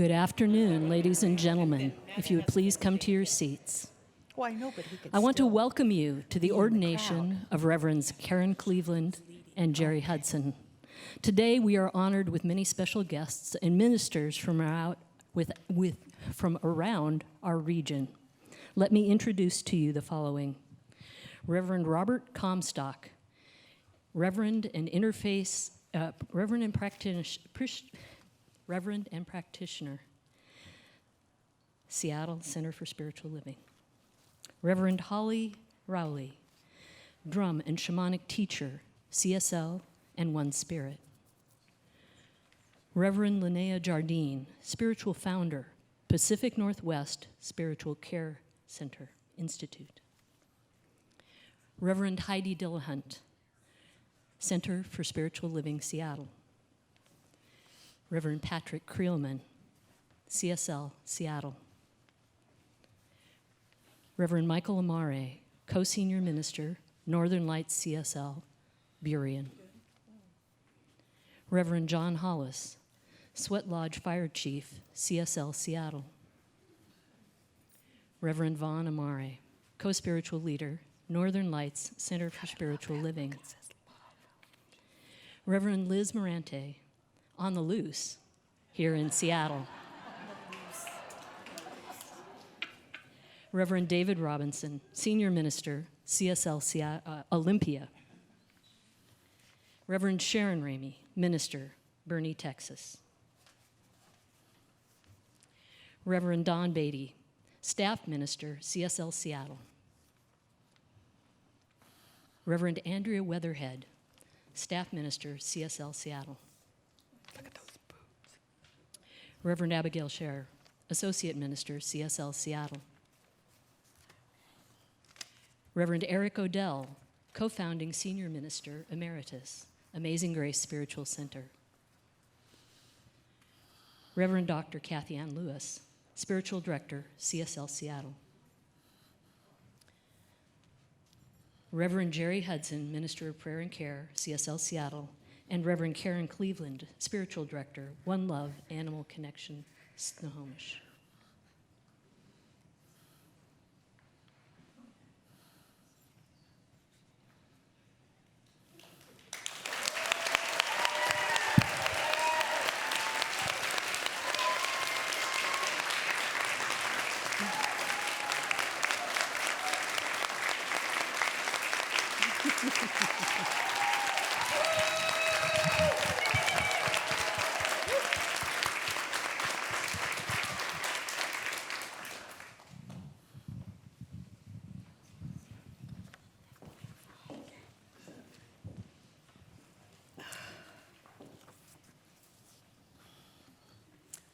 Good afternoon, ladies and gentlemen. If you would please come to your seats. Oh, I know, but he could I want to still welcome you to the in the ordination of Reverends Karen Cleveland and Jeri Hudson. Today we are honored with many special guests and ministers from around our region. Let me introduce to you the following. Reverend Robert Comstock, Reverend and Practitioner, Seattle Center for Spiritual Living. Reverend Holly Rowley, Drum and Shamanic Teacher, CSL and One Spirit. Reverend Linnea Jardine, Spiritual Founder, Pacific Northwest Spiritual Care Center Institute. Reverend Heidi Dillahunt, Center for Spiritual Living, Seattle. Reverend Patrick Creelman, CSL, Seattle. Reverend Michael Amare, Co-Senior Minister, Northern Lights CSL, Burien. Reverend John Hollis, Sweat Lodge Fire Chief, CSL, Seattle. Reverend Vaughn Amare, Co-Spiritual Leader, Northern Lights Center for Spiritual Living. Reverend Liz Morante, on the loose, here in Seattle. Reverend David Robinson, Senior Minister, CSL Olympia. Reverend Sharon Ramey, Minister, Boerne, Texas. Reverend Don Beatty, Staff Minister, CSL Seattle. Reverend Andrea Weatherhead, Staff Minister, CSL Seattle. look at those boobs. Reverend Abigail Scherer, Associate Minister, CSL Seattle. Reverend Eric Odell, Co-Founding Senior Minister Emeritus, Amazing Grace Spiritual Center. Reverend Dr. Kathy Ann Lewis, Spiritual Director, CSL Seattle. Reverend Jeri Hudson, Minister of Prayer and Care, CSL Seattle, and Reverend Karen Cleveland, Spiritual Director, One Love, Animal Connection, Snohomish.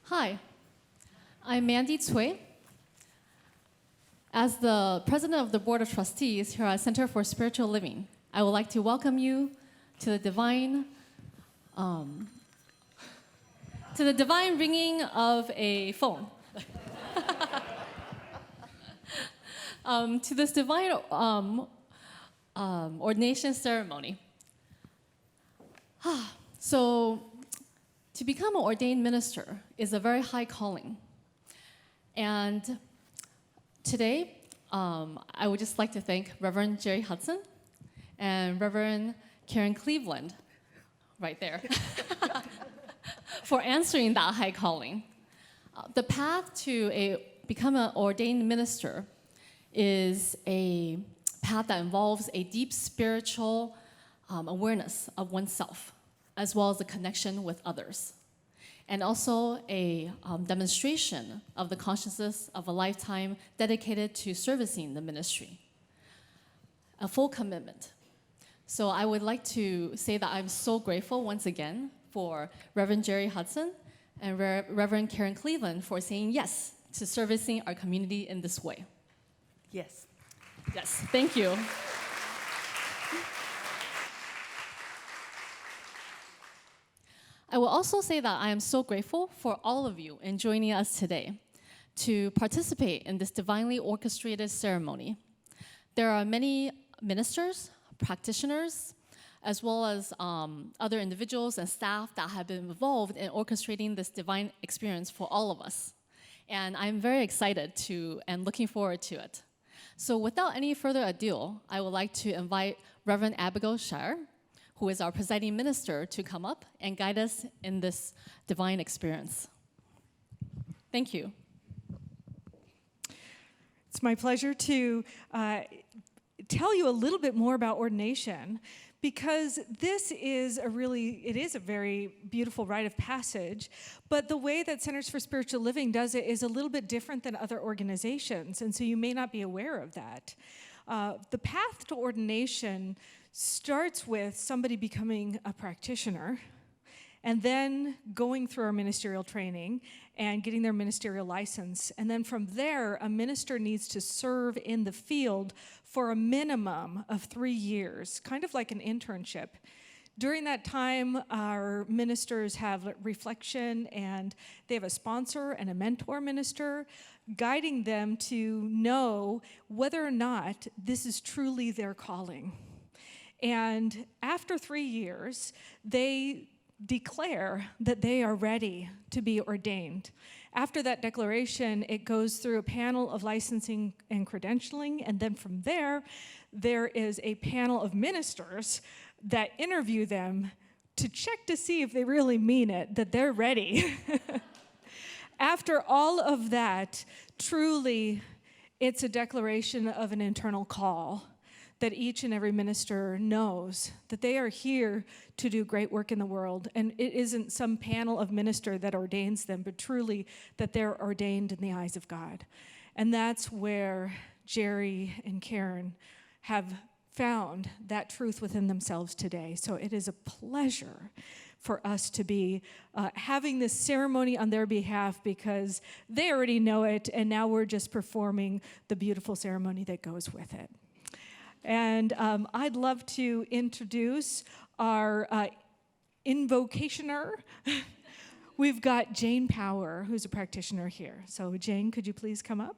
Hi, I'm Mandy Cui. As the president of the Board of Trustees here at Center for Spiritual Living, I would like to welcome you to the divine ringing of a phone. To this divine ordination ceremony. So, to become an ordained minister is a very high calling. And today, I would just like to thank Reverend Jeri Hudson and Reverend Karen Cleveland, right there, for answering that high calling. The path to become an ordained minister is a path that involves a deep spiritual awareness of oneself, as well as a connection with others, and also a demonstration of the consciousness of a lifetime dedicated to servicing the ministry, a full commitment. So I would like to say that I'm so grateful once again for Reverend Jeri Hudson and Reverend Karen Cleveland for saying yes to servicing our community in this way. Yes. Yes, thank you. I will also say that I am so grateful for all of you in joining us today to participate in this divinely orchestrated ceremony. There are many ministers, practitioners, as well as other individuals and staff that have been involved in orchestrating this divine experience for all of us. And I'm very excited and looking forward to it. So without any further ado, I would like to invite Reverend Abigail Shire, who is our presiding minister, to come up and guide us in this divine experience. Thank you. It's my pleasure to tell you a little bit more about ordination, because this is a very beautiful rite of passage, but the way that Centers for Spiritual Living does it is a little bit different than other organizations, and so you may not be aware of that. The path to ordination starts with somebody becoming a practitioner, and then going through our ministerial training and getting their ministerial license. And then from there, a minister needs to serve in the field for a minimum of 3 years, kind of like an internship. During that time, our ministers have reflection, and they have a sponsor and a mentor minister guiding them to know whether or not this is truly their calling. And after 3 years, they declare that they are ready to be ordained. After that declaration, it goes through a panel of licensing and credentialing, and then from there is a panel of ministers that interview them to check to see if they really mean it, that they're ready. After all of that, truly, it's a declaration of an internal call that each and every minister knows that they are here to do great work in the world. And it isn't some panel of minister that ordains them, but truly that they're ordained in the eyes of God. And that's where Jeri and Karen have found that truth within themselves today. So it is a pleasure for us to be having this ceremony on their behalf, because they already know it, and now we're just performing the beautiful ceremony that goes with it. And I'd love to introduce our invocationer. We've got Jane Power, who's a practitioner here. So Jane, could you please come up?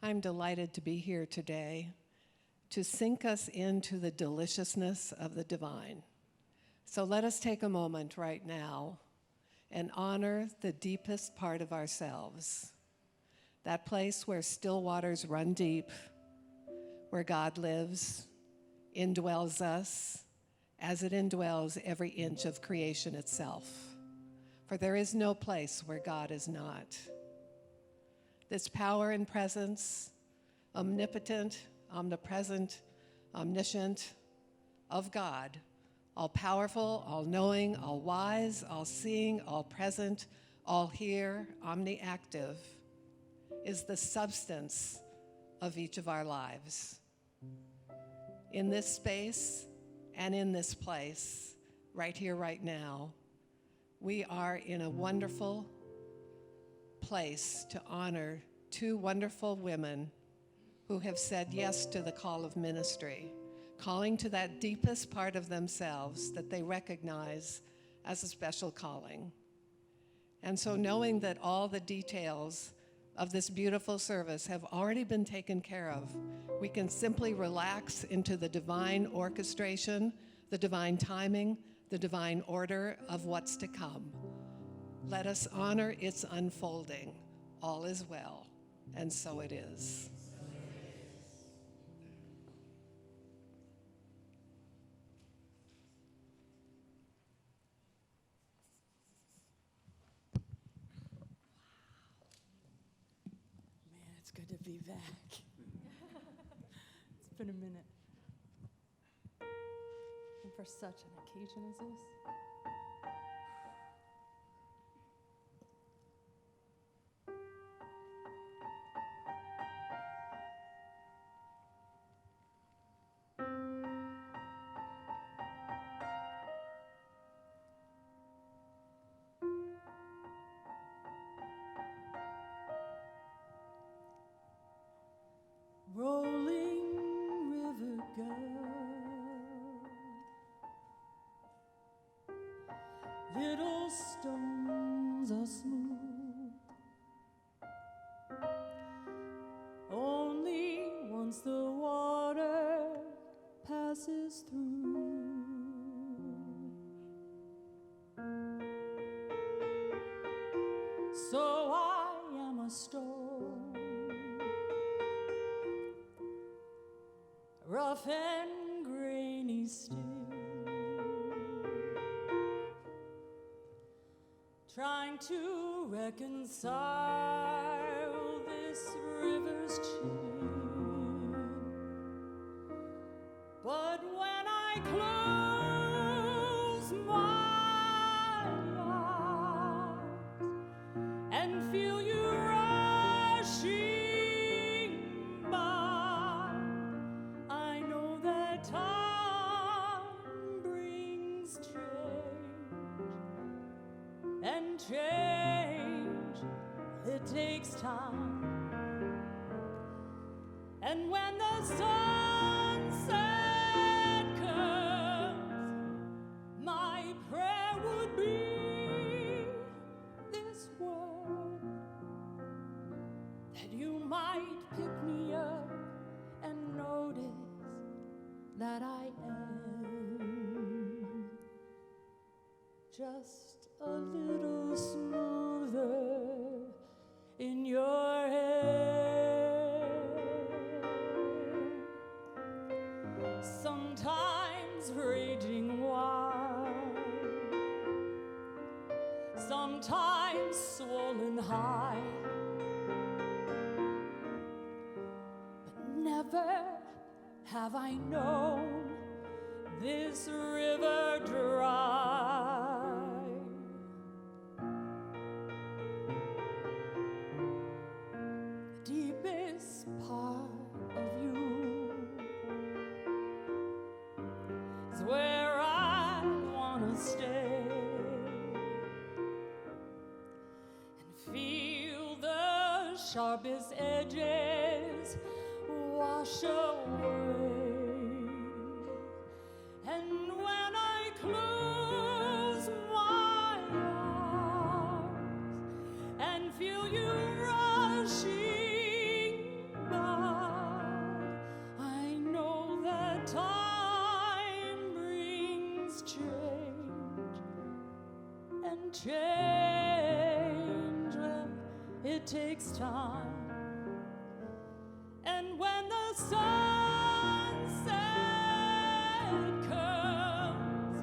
I'm delighted to be here today to sink us into the deliciousness of the divine. So let us take a moment right now and honor the deepest part of ourselves, that place where still waters run deep, where God lives, indwells us, as it indwells every inch of creation itself. For there is no place where God is not. This power and presence, omnipotent, omnipresent, omniscient, of God, all-powerful, all-knowing, all-wise, all-seeing, all-present, all-here, omni-active, is the substance of each of our lives. In this space and in this place, right here, right now, we are in a wonderful place to honor two wonderful women who have said yes to the call of ministry, calling to that deepest part of themselves that they recognize as a special calling. And so knowing that all the details of this beautiful service have already been taken care of, we can simply relax into the divine orchestration, the divine timing, the divine order of what's to come. Let us honor its unfolding. All is well, and so it is. Man, it's good to be back. It's been a minute. And for such an occasion as this. Rolling river girl, stones are smooth. Only once the water passes through. So I am a stone, rough and grainy still, trying to reconcile this river's chill. But when I close my eyes and feel you rushing by, I know that time brings change, and change, it takes time. And when the sunset comes, my prayer would be this word, that you might pick me up and notice that I am just a little smoother in your head. Sometimes raging wild, sometimes swollen high, but never have I known this river dry. The deepest part of you is where I wanna stay and feel the sharpest edges wash away. And when I close my eyes and feel you rushing by, I know that time brings change, and change, well, it takes time. And when the sunset comes,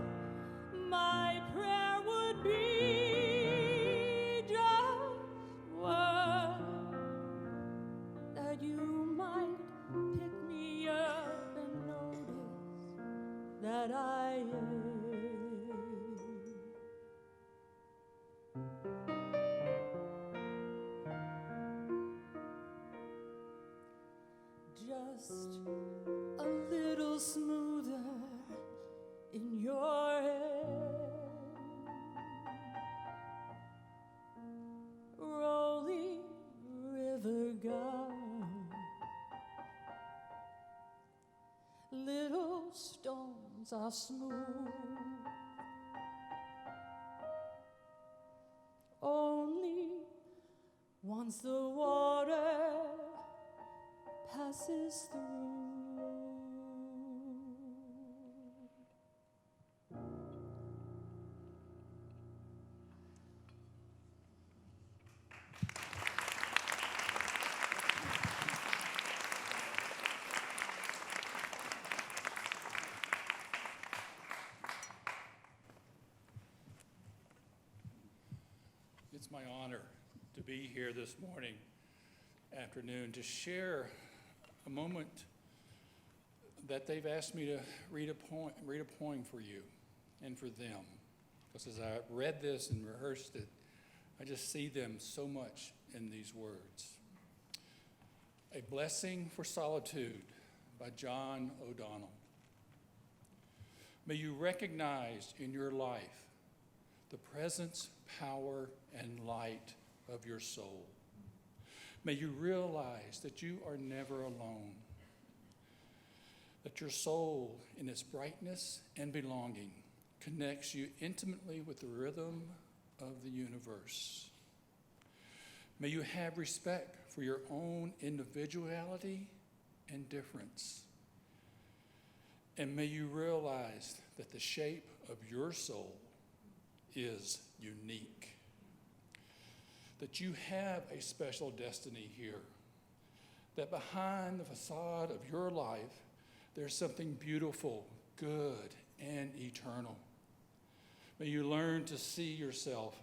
my prayer would be just one, that you might pick me up and notice that I am just a little smoother in your head. Rolling river gone, little stones are smooth. Only once the water passes through. It's my honor to be here this afternoon to share a moment that they've asked me to read a poem for you and for them. Because as I read this and rehearsed it, I just see them so much in these words. A Blessing for Solitude by John O'Donnell. May you recognize in your life the presence, power, and light of your soul. May you realize that you are never alone, that your soul in its brightness and belonging connects you intimately with the rhythm of the universe. May you have respect for your own individuality and difference. And may you realize that the shape of your soul is unique. That you have a special destiny here. That behind the facade of your life, there's something beautiful, good, and eternal. May you learn to see yourself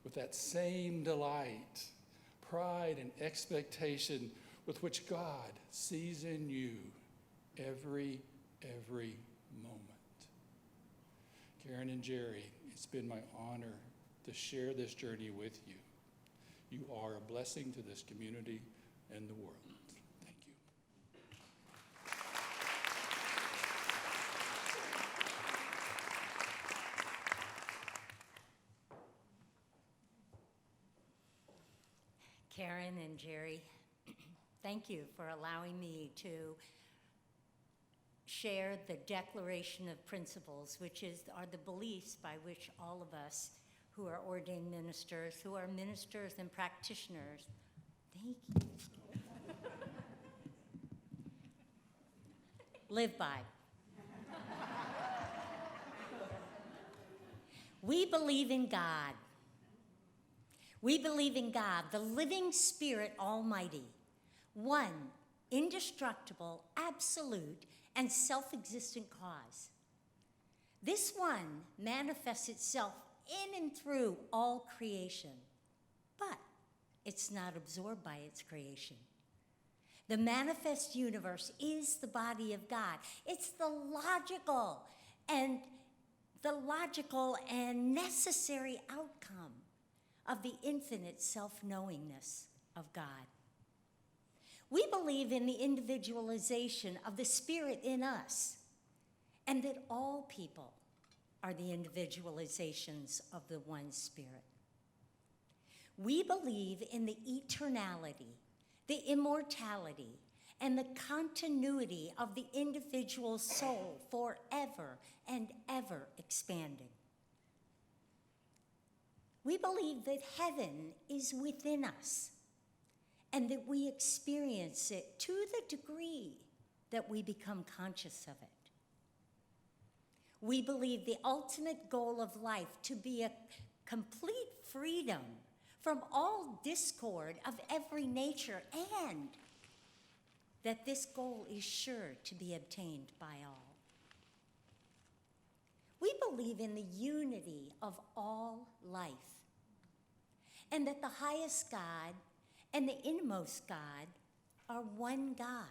with that same delight, pride, and expectation with which God sees in you every moment. Karen and Jeri, it's been my honor to share this journey with you. You are a blessing to this community and the world. Thank you. Karen and Jeri, thank you for allowing me to share the Declaration of Principles, which are the beliefs by which all of us who are ordained ministers, who are ministers and practitioners, thank you, live by. We believe in God. We believe in God, the living Spirit Almighty, one, indestructible, absolute, and self-existent cause. This one manifests itself in and through all creation, but it's not absorbed by its creation. The manifest universe is the body of God. It's the logical and necessary outcome of the infinite self-knowingness of God. We believe in the individualization of the Spirit in us, and that all people are the individualizations of the one Spirit. We believe in the eternality, the immortality, and the continuity of the individual soul forever and ever expanding. We believe that heaven is within us and that we experience it to the degree that we become conscious of it. We believe the ultimate goal of life to be a complete freedom from all discord of every nature, and that this goal is sure to be obtained by all. We believe in the unity of all life, and that the highest God and the innermost God are one God,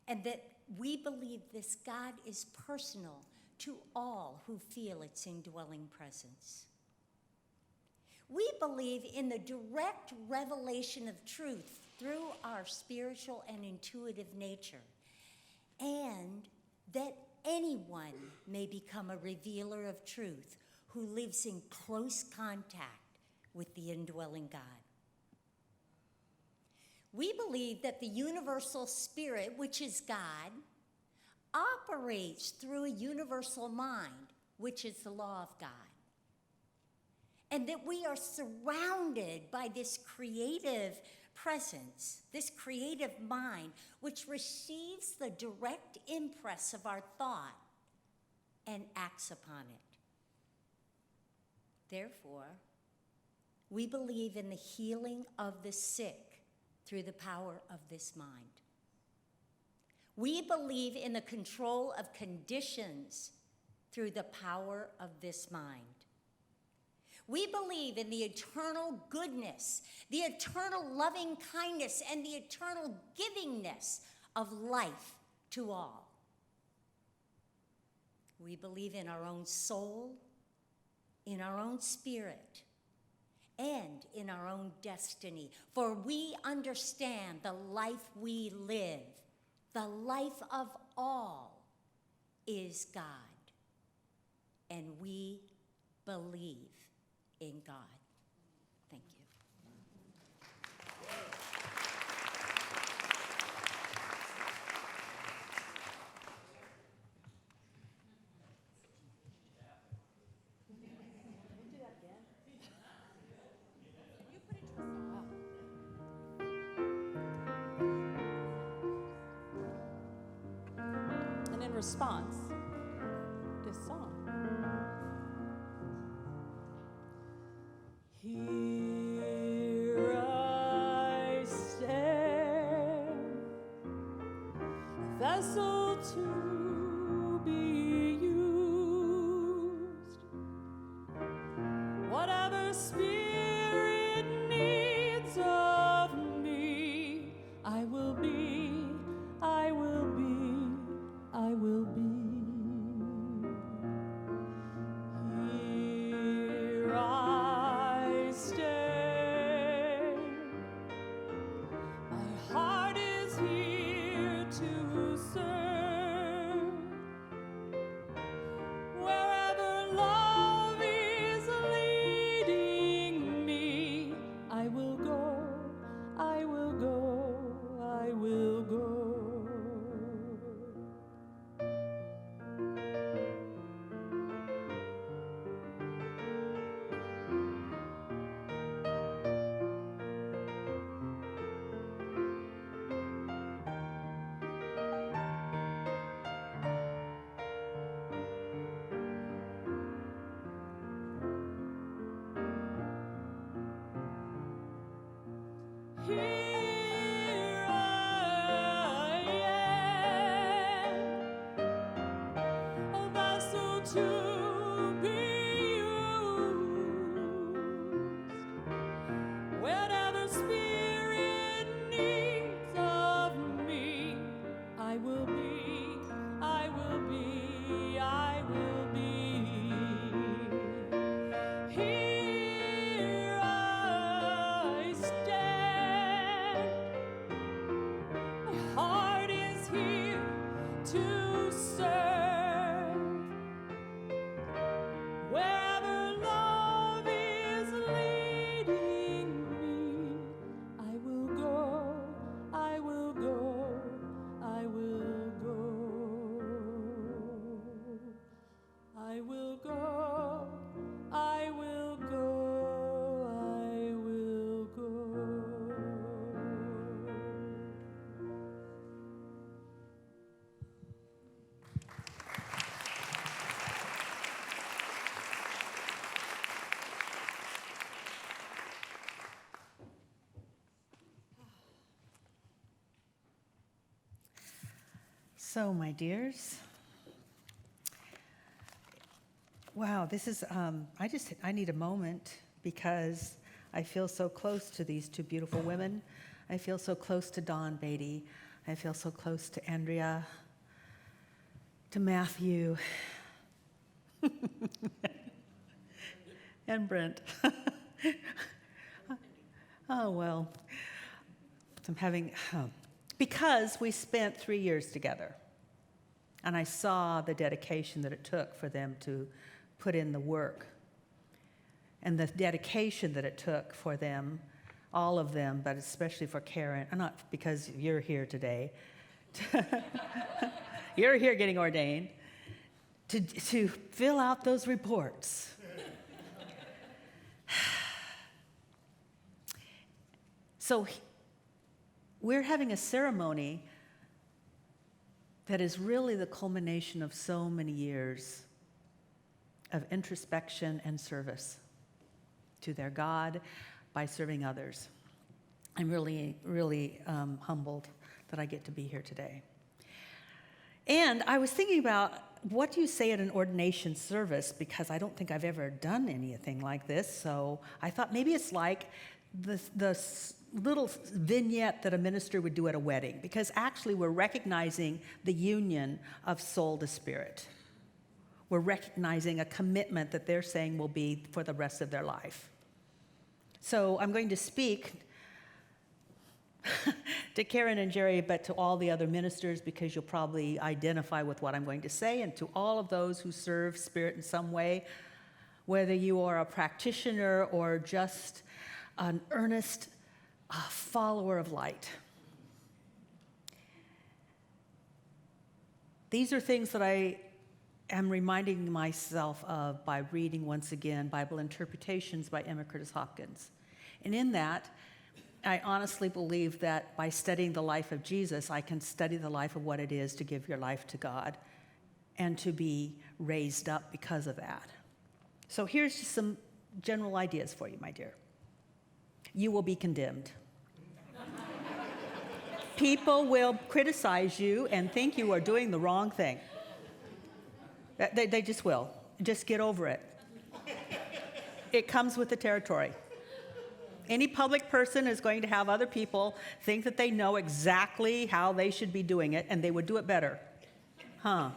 and that we believe this God is personal to all who feel its indwelling presence. We believe in the direct revelation of truth through our spiritual and intuitive nature, and that anyone may become a revealer of truth who lives in close contact with the indwelling God. We believe that the universal Spirit, which is God, operates through a universal mind, which is the law of God. And that we are surrounded by this creative presence, this creative mind, which receives the direct impress of our thought and acts upon it. Therefore, we believe in the healing of the sick through the power of this mind. We believe in the control of conditions through the power of this mind. We believe in the eternal goodness, the eternal loving kindness, and the eternal givingness of life to all. We believe in our own soul, in our own spirit, and in our own destiny, for we understand the life we live, the life of all, is God, and we believe in God. Thank you. response. This song. Here I stand, a vessel to be used. Whatever Spirit needs of me, I will be, I will be, I will be. Here I stand. My heart is here to serve. Wherever love is leading me, I will go, I will go, I will go. Here I am, a vessel to be used. Whatever Spirit needs of me, I will be, I will be, I will be. Here I stand. My heart is here to serve. Wherever love is leading me, I will go, I will go, I will go. I will go, I will go, I will go. So, my dears, wow, this is, I need a moment because I feel so close to these two beautiful women. I feel so close to Dawn Beatty. I feel so close to Andrea, to Matthew, and Brent. Oh, well, I'm having, because we spent 3 years together. And I saw the dedication that it took for them to put in the work. And the dedication that it took for them, all of them, but especially for Karen, and not because you're here today. You're here getting ordained. To fill out those reports. So we're having a ceremony that is really the culmination of so many years of introspection and service to their God by serving others. I'm really, really humbled that I get to be here today. And I was thinking about, what do you say at an ordination service? Because I don't think I've ever done anything like this. So I thought maybe it's like the little vignette that a minister would do at a wedding, because actually we're recognizing the union of soul to spirit. We're recognizing a commitment that they're saying will be for the rest of their life. So I'm going to speak to Karen and Jeri, but to all the other ministers, because you'll probably identify with what I'm going to say, and to all of those who serve Spirit in some way, whether you are a practitioner or just an earnest follower of light. These are things that I am reminding myself of by reading once again Bible Interpretations by Emma Curtis Hopkins. And in that, I honestly believe that by studying the life of Jesus, I can study the life of what it is to give your life to God and to be raised up because of that. So here's just some general ideas for you, my dear. You will be condemned. People will criticize you and think you are doing the wrong thing. They just will. Just get over it. It comes with the territory. Any public person is going to have other people think that they know exactly how they should be doing it, and they would do it better. Huh?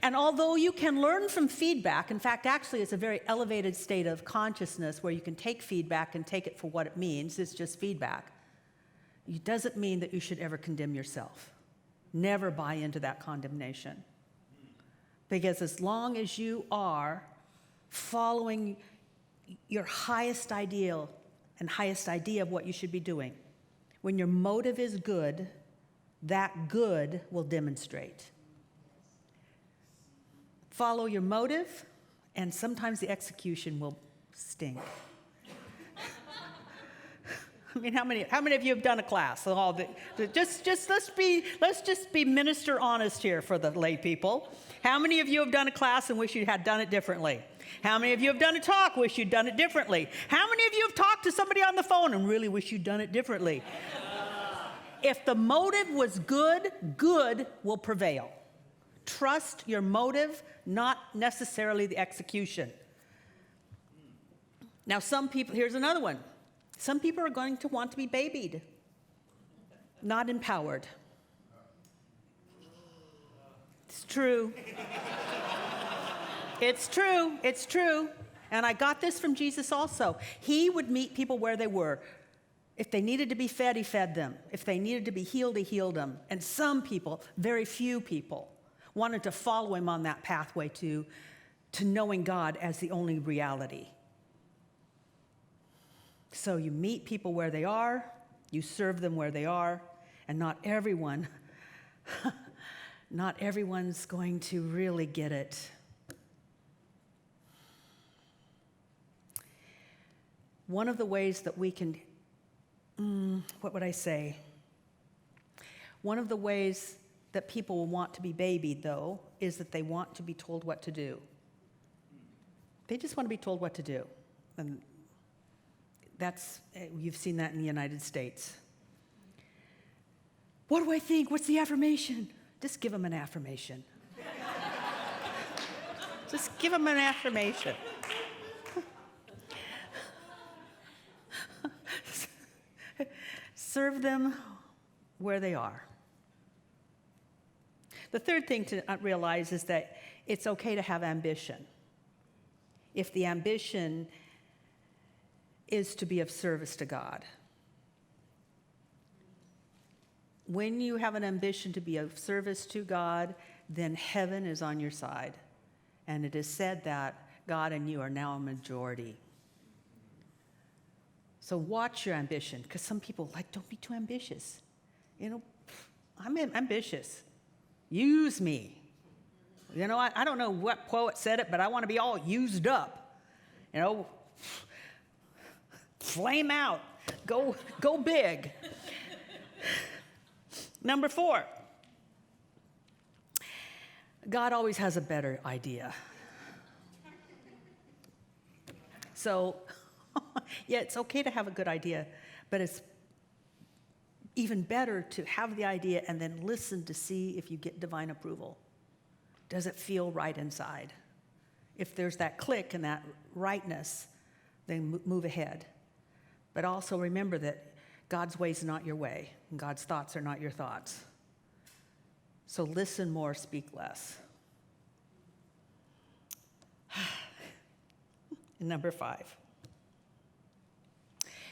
And although you can learn from feedback, in fact, actually, it's a very elevated state of consciousness where you can take feedback and take it for what it means. It's just feedback. It doesn't mean that you should ever condemn yourself. Never buy into that condemnation. Because as long as you are following your highest ideal and highest idea of what you should be doing, when your motive is good, that good will demonstrate. Follow your motive, and sometimes the execution will stink. I mean, how many of you have done a class? Just let's just be minister honest here for the lay people. How many of you have done a class and wish you had done it differently? How many of you have done a talk, wish you'd done it differently? How many of you have talked to somebody on the phone and really wish you'd done it differently? If the motive was good, good will prevail. Trust your motive, not necessarily the execution. Now, some people, here's another one. Some people are going to want to be babied, not empowered. It's true. It's true. It's true. And I got this from Jesus also. He would meet people where they were. If they needed to be fed, he fed them. If they needed to be healed, he healed them. And some people, very few people, wanted to follow him on that pathway to knowing God as the only reality. So you meet people where they are, you serve them where they are, and not everyone's going to really get it. One of the ways that we can, what would I say? One of the ways that people will want to be babied, though, is that they want to be told what to do. They just want to be told what to do. And you've seen that in the United States. What do I think? What's the affirmation? Just give them an affirmation. Just give them an affirmation. Serve them where they are. The third thing to realize is that it's okay to have ambition. If the ambition is to be of service to God. When you have an ambition to be of service to God, then heaven is on your side. And it is said that God and you are now a majority. So watch your ambition, because some people don't be too ambitious. I'm ambitious. Use me. I don't know what poet said it, but I want to be all used up. Flame out. Go big. Number 4. God always has a better idea. So, yeah, it's okay to have a good idea, but it's even better to have the idea and then listen to see if you get divine approval. Does it feel right inside? If there's that click and that rightness, then move ahead. But also remember that God's ways are not your way, and God's thoughts are not your thoughts. So listen more, speak less. Number 5.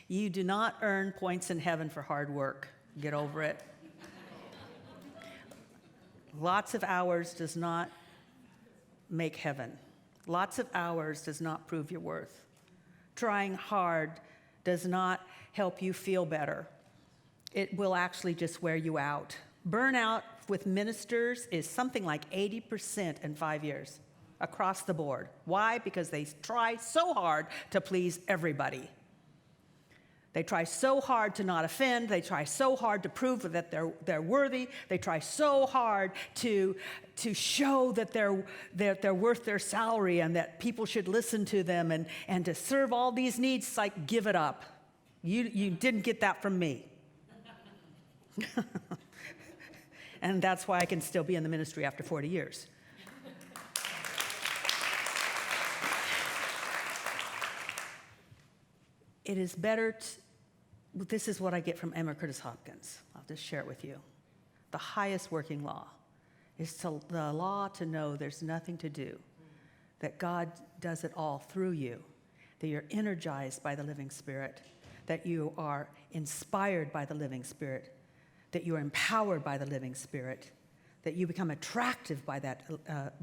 You do not earn points in heaven for hard work. Get over it. Lots of hours does not make heaven. Lots of hours does not prove your worth. Trying hard does not help you feel better. It will actually just wear you out. Burnout with ministers is something like 80% in 5 years across the board. Why? Because they try so hard to please everybody. They try so hard to not offend. They try so hard to prove that they're worthy. They try so hard to show that they're worth their salary and that people should listen to them and to serve all these needs. It's like, give it up. You didn't get that from me. And that's why I can still be in the ministry after 40 years. It is better this is what I get from Emma Curtis Hopkins. I'll just share it with you. The highest working law is the law to know there's nothing to do, that God does it all through you, that you're energized by the living Spirit, that you are inspired by the living Spirit, that you are empowered by the living Spirit, that you become attractive by that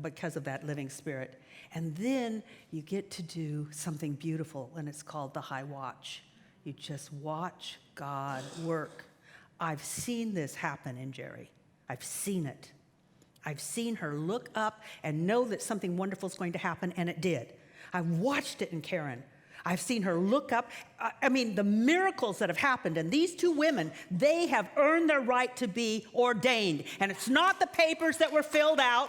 because of that living Spirit. And then you get to do something beautiful, and it's called the high watch. You just watch God work. I've seen this happen in Jeri. I've seen it. I've seen her look up and know that something wonderful is going to happen, and it did. I've watched it in Karen. I've seen her look up. I mean, the miracles that have happened, and these two women, they have earned their right to be ordained. And it's not the papers that were filled out,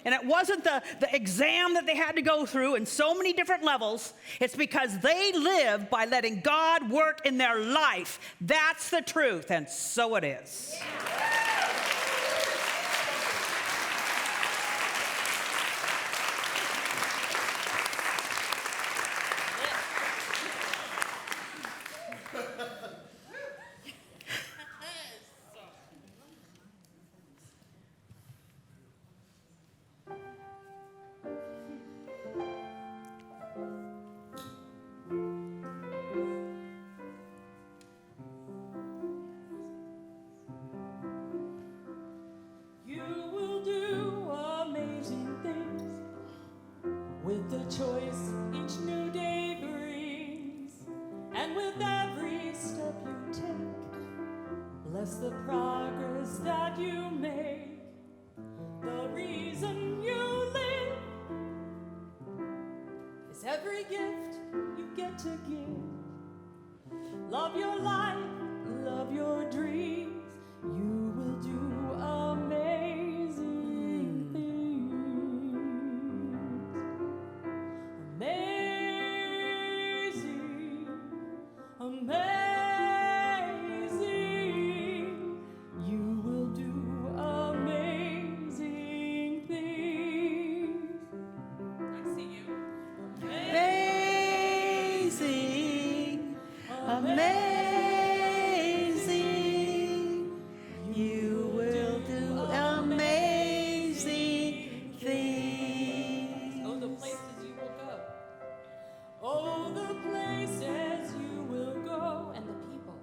and it wasn't the exam that they had to go through in so many different levels. It's because they live by letting God work in their life. That's the truth, and so it is. You will do amazing things with the choice each new day brings, and with every step you take, bless the progress that you make. The reason you live is every gift you get to give. Love your life, love your dreams. You will do amazing things. Amazing, amazing. You will do amazing things. I see you. Amazing, amazing. You will do amazing things. Oh, the places you will go. Oh, the places you will go, and the people.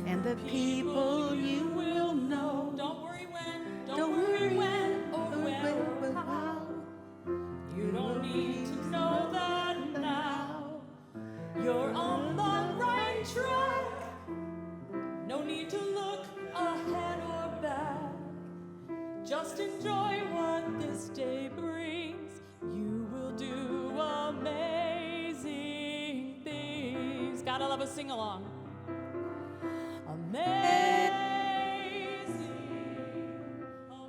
And the people you will know. Don't worry when, don't worry when, or where or how. You don't need to know that now. You're on the right track. No need to look ahead or back. Just enjoy what this day brings. You will do amazing things. Gotta love a sing-along. Amazing,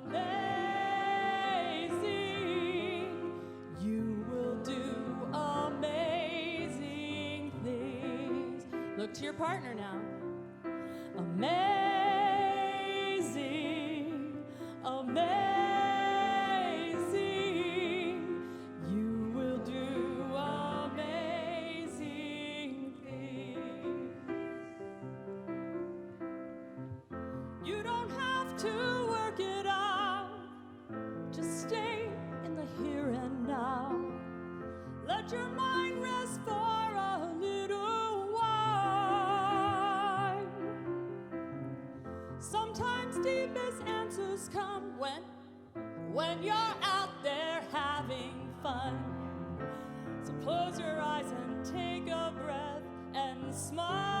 amazing. You will do amazing things. Look to your partner now. Amazing, amazing. You will do amazing things. You don't have to work it out. Just stay in the here and now. Let your mind rest for a little while. Sometimes deepest answers come when you're out there having fun. So close your eyes and take a breath and smile.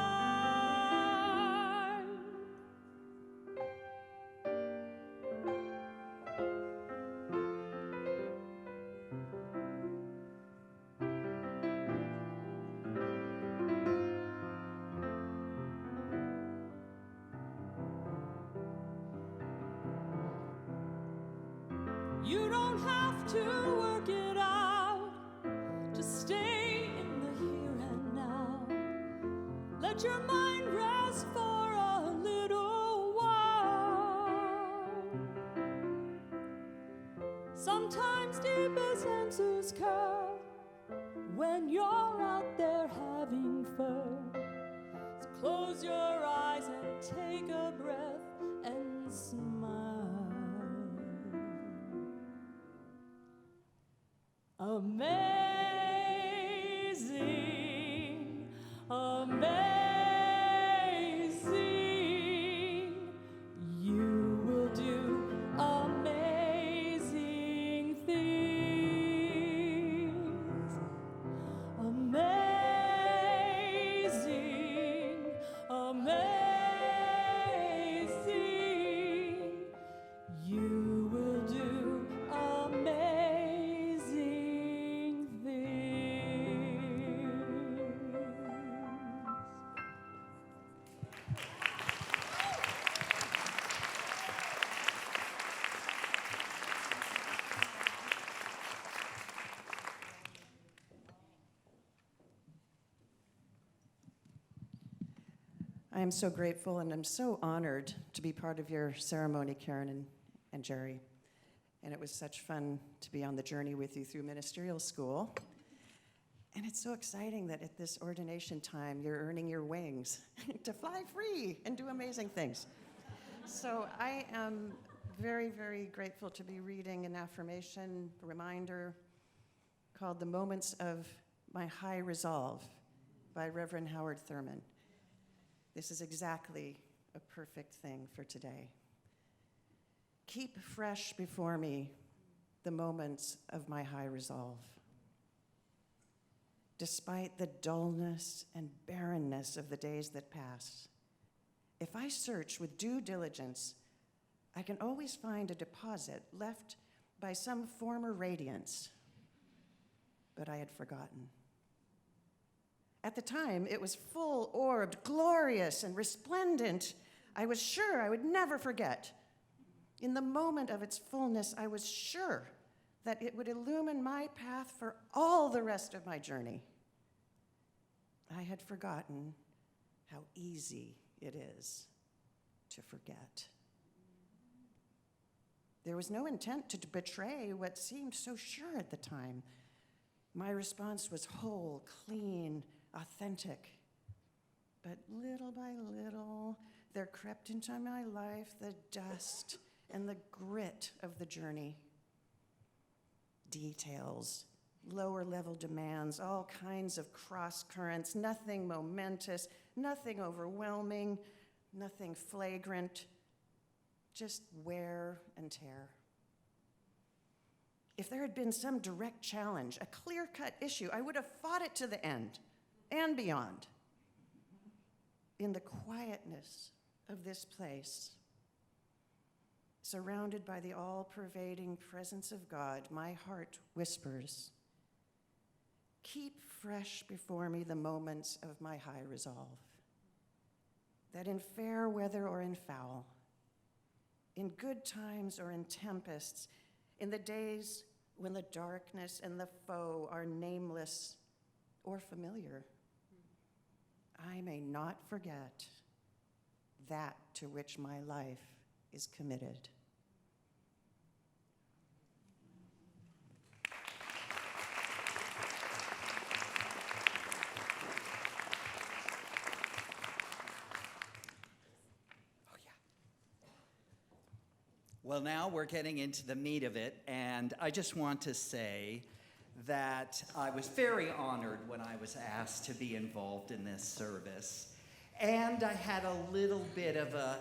You don't have to work it out. Just stay in the here and now. Let your mind rest for a little while. Sometimes deepest answers come when you're out there having fun. So close your eyes and take a breath and smile. Amazing, amazing. You will do amazing things. Amazing, amazing. You will do amazing things. I am so grateful and I'm so honored to be part of your ceremony, Karen and Jeri. And it was such fun to be on the journey with you through ministerial school. And it's so exciting that at this ordination time, you're earning your wings to fly free and do amazing things. So I am very, very grateful to be reading an affirmation reminder called The Moments of My High Resolve by Reverend Howard Thurman. This is exactly a perfect thing for today. Keep fresh before me the moments of my high resolve. Despite the dullness and barrenness of the days that pass, if I search with due diligence, I can always find a deposit left by some former radiance, but I had forgotten. At the time, it was full-orbed, glorious, and resplendent. I was sure I would never forget. In the moment of its fullness, I was sure that it would illumine my path for all the rest of my journey. I had forgotten how easy it is to forget. There was no intent to betray what seemed so sure at the time. My response was whole, clean, authentic. But little by little, there crept into my life the dust and the grit of the journey. Details, lower level demands, all kinds of cross currents, nothing momentous, nothing overwhelming, nothing flagrant, just wear and tear. If there had been some direct challenge, a clear-cut issue, I would have fought it to the end and beyond. In the quietness of this place, surrounded by the all-pervading presence of God, my heart whispers, keep fresh before me the moments of my high resolve, that in fair weather or in foul, in good times or in tempests, in the days when the darkness and the foe are nameless or familiar, I may not forget that to which my life is committed. Well, now we're getting into the meat of it, and I just want to say that I was very honored when I was asked to be involved in this service. And I had a little bit of a,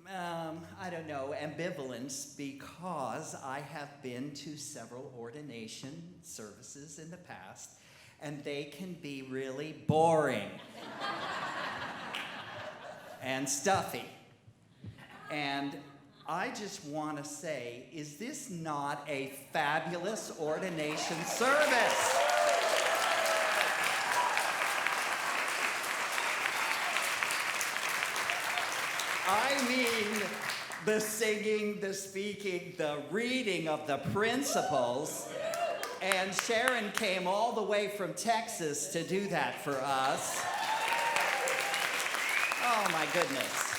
ambivalence, because I have been to several ordination services in the past, and they can be really boring and stuffy. And I just want to say, is this not a fabulous ordination service? I mean, the singing, the speaking, the reading of the principles. And Sharon came all the way from Texas to do that for us. Oh my goodness.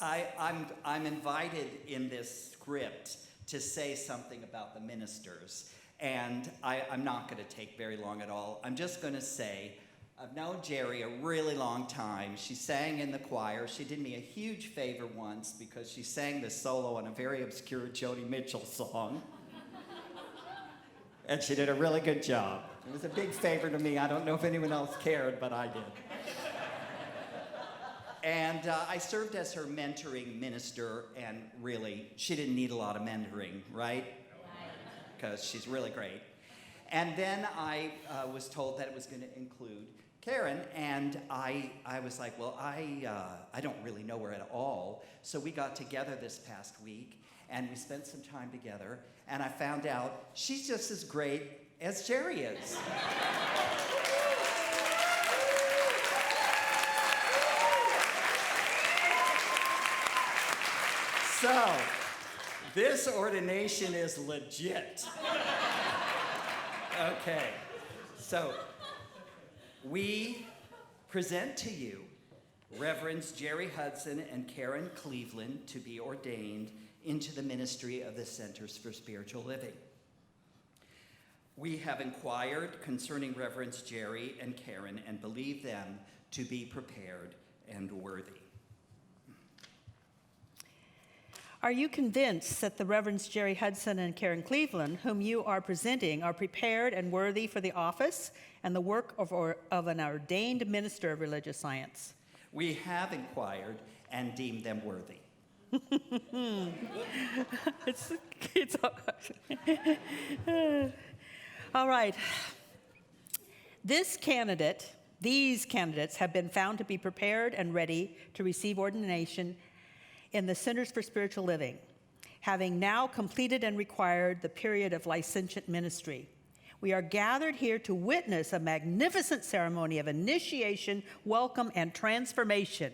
I'm invited in this script to say something about the ministers. And I'm not going to take very long at all. I'm just going to say, I've known Jeri a really long time. She sang in the choir. She did me a huge favor once because she sang the solo on a very obscure Joni Mitchell song. And she did a really good job. It was a big favor to me. I don't know if anyone else cared, but I did. And I served as her mentoring minister, and really, she didn't need a lot of mentoring, right? Because she's really great. And then I was told that it was going to include Karen, and I was like, well, I don't really know her at all. So we got together this past week, and we spent some time together, and I found out she's just as great as Jeri is. So, this ordination is legit. Okay, so we present to you Reverends Jeri Hudson and Karen Cleveland to be ordained into the ministry of the Centers for Spiritual Living. We have inquired concerning Reverends Jeri and Karen and believe them to be prepared and worthy. Are you convinced that the Reverends Jeri Hudson and Karen Cleveland, whom you are presenting, are prepared and worthy for the office and the work of an ordained minister of religious science? We have inquired and deemed them worthy. It's all right. These candidates have been found to be prepared and ready to receive ordination in the Centers for Spiritual Living, having now completed and required the period of licentiate ministry. We are gathered here to witness a magnificent ceremony of initiation, welcome, and transformation.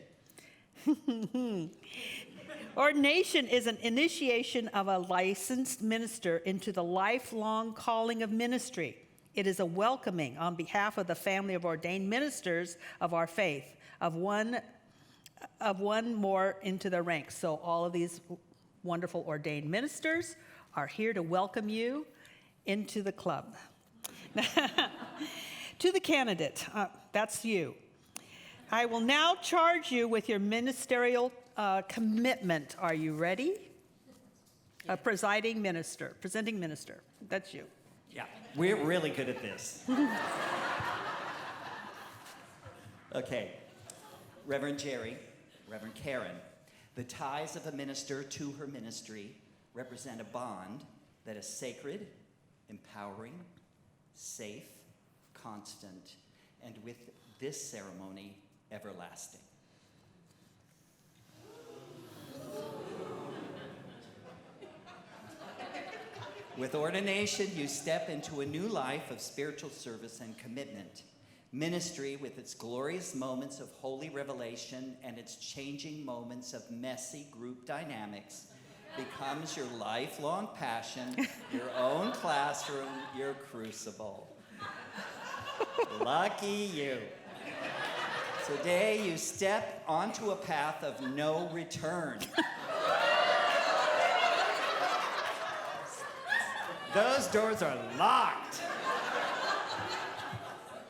Ordination is an initiation of a licensed minister into the lifelong calling of ministry. It is a welcoming on behalf of the family of ordained ministers of our faith, of one more into the ranks. So all of these wonderful ordained ministers are here to welcome you into the club. To the candidate, that's you. I will now charge you with your ministerial commitment. Are you ready? Presenting minister, that's you. Yeah, we're really good at this. Okay, Reverend Jeri, Reverend Karen, the ties of a minister to her ministry represent a bond that is sacred, empowering, safe, constant, and with this ceremony, everlasting. With ordination, you step into a new life of spiritual service and commitment. Ministry, with its glorious moments of holy revelation and its changing moments of messy group dynamics, becomes your lifelong passion, your own classroom, your crucible. Lucky you. Today, you step onto a path of no return. Those doors are locked.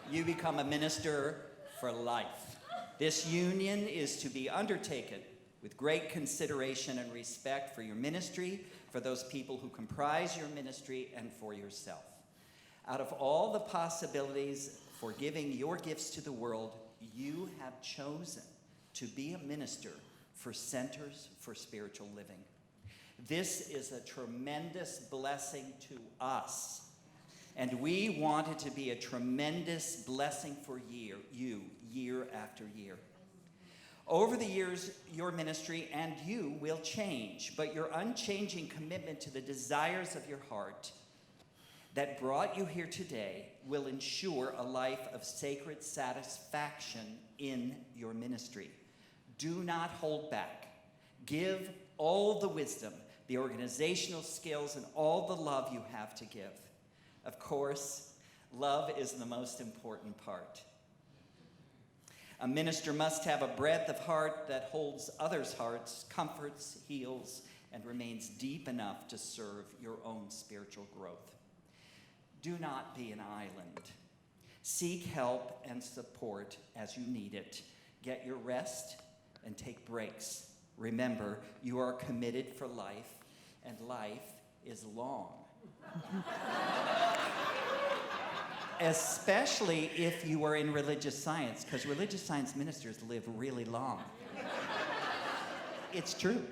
You become a minister for life. This union is to be undertaken with great consideration and respect for your ministry, for those people who comprise your ministry, and for yourself. Out of all the possibilities for giving your gifts to the world, you have chosen to be a minister for Centers for Spiritual Living. This is a tremendous blessing to us, and we want it to be a tremendous blessing for you, year after year. Over the years, your ministry and you will change, but your unchanging commitment to the desires of your heart that brought you here today will ensure a life of sacred satisfaction in your ministry. Do not hold back. Give all the wisdom, the organizational skills, and all the love you have to give. Of course, love is the most important part. A minister must have a breadth of heart that holds others' hearts, comforts, heals, and remains deep enough to serve your own spiritual growth. Do not be an island. Seek help and support as you need it. Get your rest and take breaks. Remember, you are committed for life, and life is long. Especially if you are in religious science, because religious science ministers live really long. It's true.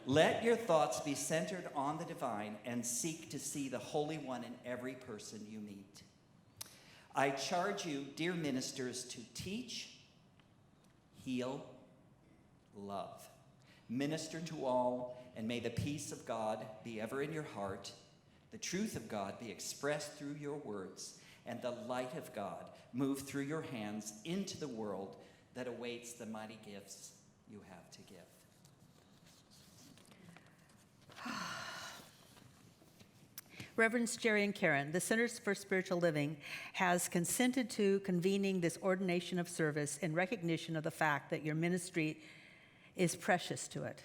Let your thoughts be centered on the divine and seek to see the Holy One in every person you meet. I charge you, dear ministers, to teach, heal, love. Minister to all, and may the peace of God be ever in your heart, the truth of God be expressed through your words, and the light of God move through your hands into the world that awaits the mighty gifts you have to give. Reverends Jeri and Karen, the Centers for Spiritual Living has consented to convening this ordination of service in recognition of the fact that your ministry is precious to it.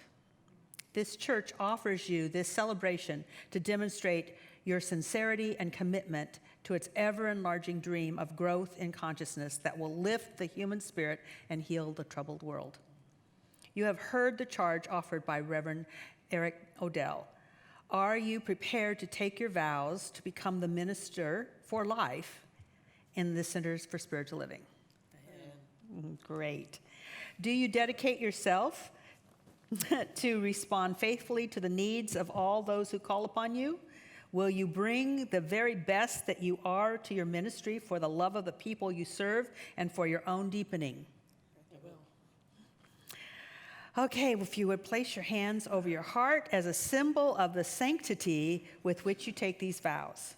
This church offers you this celebration to demonstrate your sincerity and commitment to its ever-enlarging dream of growth in consciousness that will lift the human spirit and heal the troubled world. You have heard the charge offered by Reverend Eric Odell. Are you prepared to take your vows to become the minister for life in the Centers for Spiritual Living? Great. Do you dedicate yourself to respond faithfully to the needs of all those who call upon you? Will you bring the very best that you are to your ministry for the love of the people you serve and for your own deepening? Okay, if you would place your hands over your heart as a symbol of the sanctity with which you take these vows.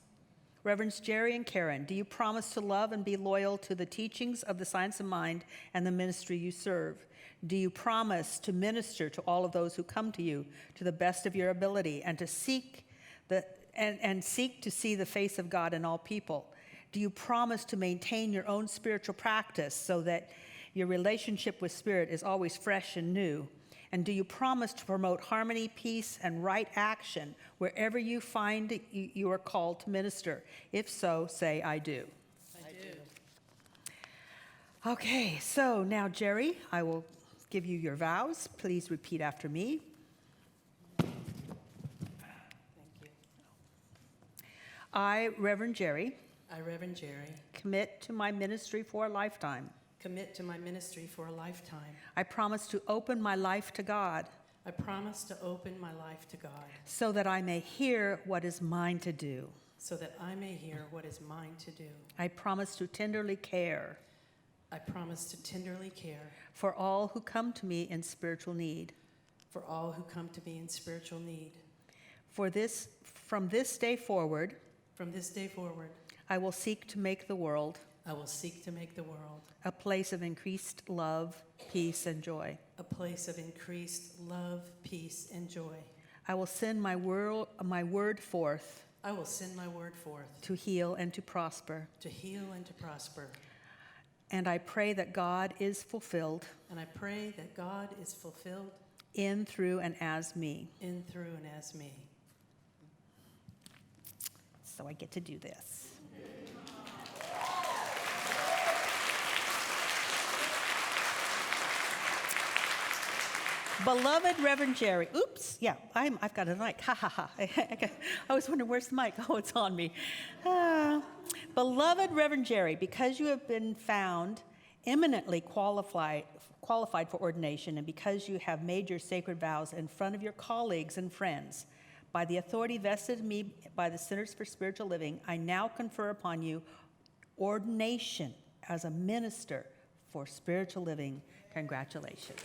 Reverends Jeri and Karen, do you promise to love and be loyal to the teachings of the Science of Mind and the ministry you serve? Do you promise to minister to all of those who come to you to the best of your ability and to seek to see the face of God in all people? Do you promise to maintain your own spiritual practice so that your relationship with Spirit is always fresh and new? And do you promise to promote harmony, peace, and right action wherever you find you are called to minister? If so, say, I do. I do. Okay, so now, Jeri, I will give you your vows. Please repeat after me. Thank you. I, Reverend Jeri, I, Reverend Jeri, commit to my ministry for a lifetime. commit to my ministry for a lifetime. I promise to open my life to God I promise to open my life to God so that I may hear what is mine to do. so that I may hear what is mine to do. I promise to tenderly care I promise to tenderly care for all who come to me in spiritual need. for all who come to me in spiritual need. From this day forward, From this day forward, I will seek to make the world I will seek to make the world a place of increased love, peace, and joy. a place of increased love, peace, and joy. I will send my word forth I will send my word forth to heal and to prosper. to heal and to prosper. And I pray that God is fulfilled And I pray that God is fulfilled in, through, and as me. in, through, and as me. So I get to do this. Beloved Reverend Jeri, oops, yeah, I've got a mic, ha ha ha. I was wondering, where's the mic? Oh, it's on me. Beloved Reverend Jeri, because you have been found eminently qualified for ordination, and because you have made your sacred vows in front of your colleagues and friends, by the authority vested in me by the Centers for Spiritual Living, I now confer upon you ordination as a minister for spiritual living. Congratulations.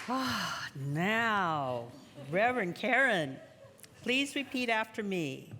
Now, Reverend Karen, please repeat after me.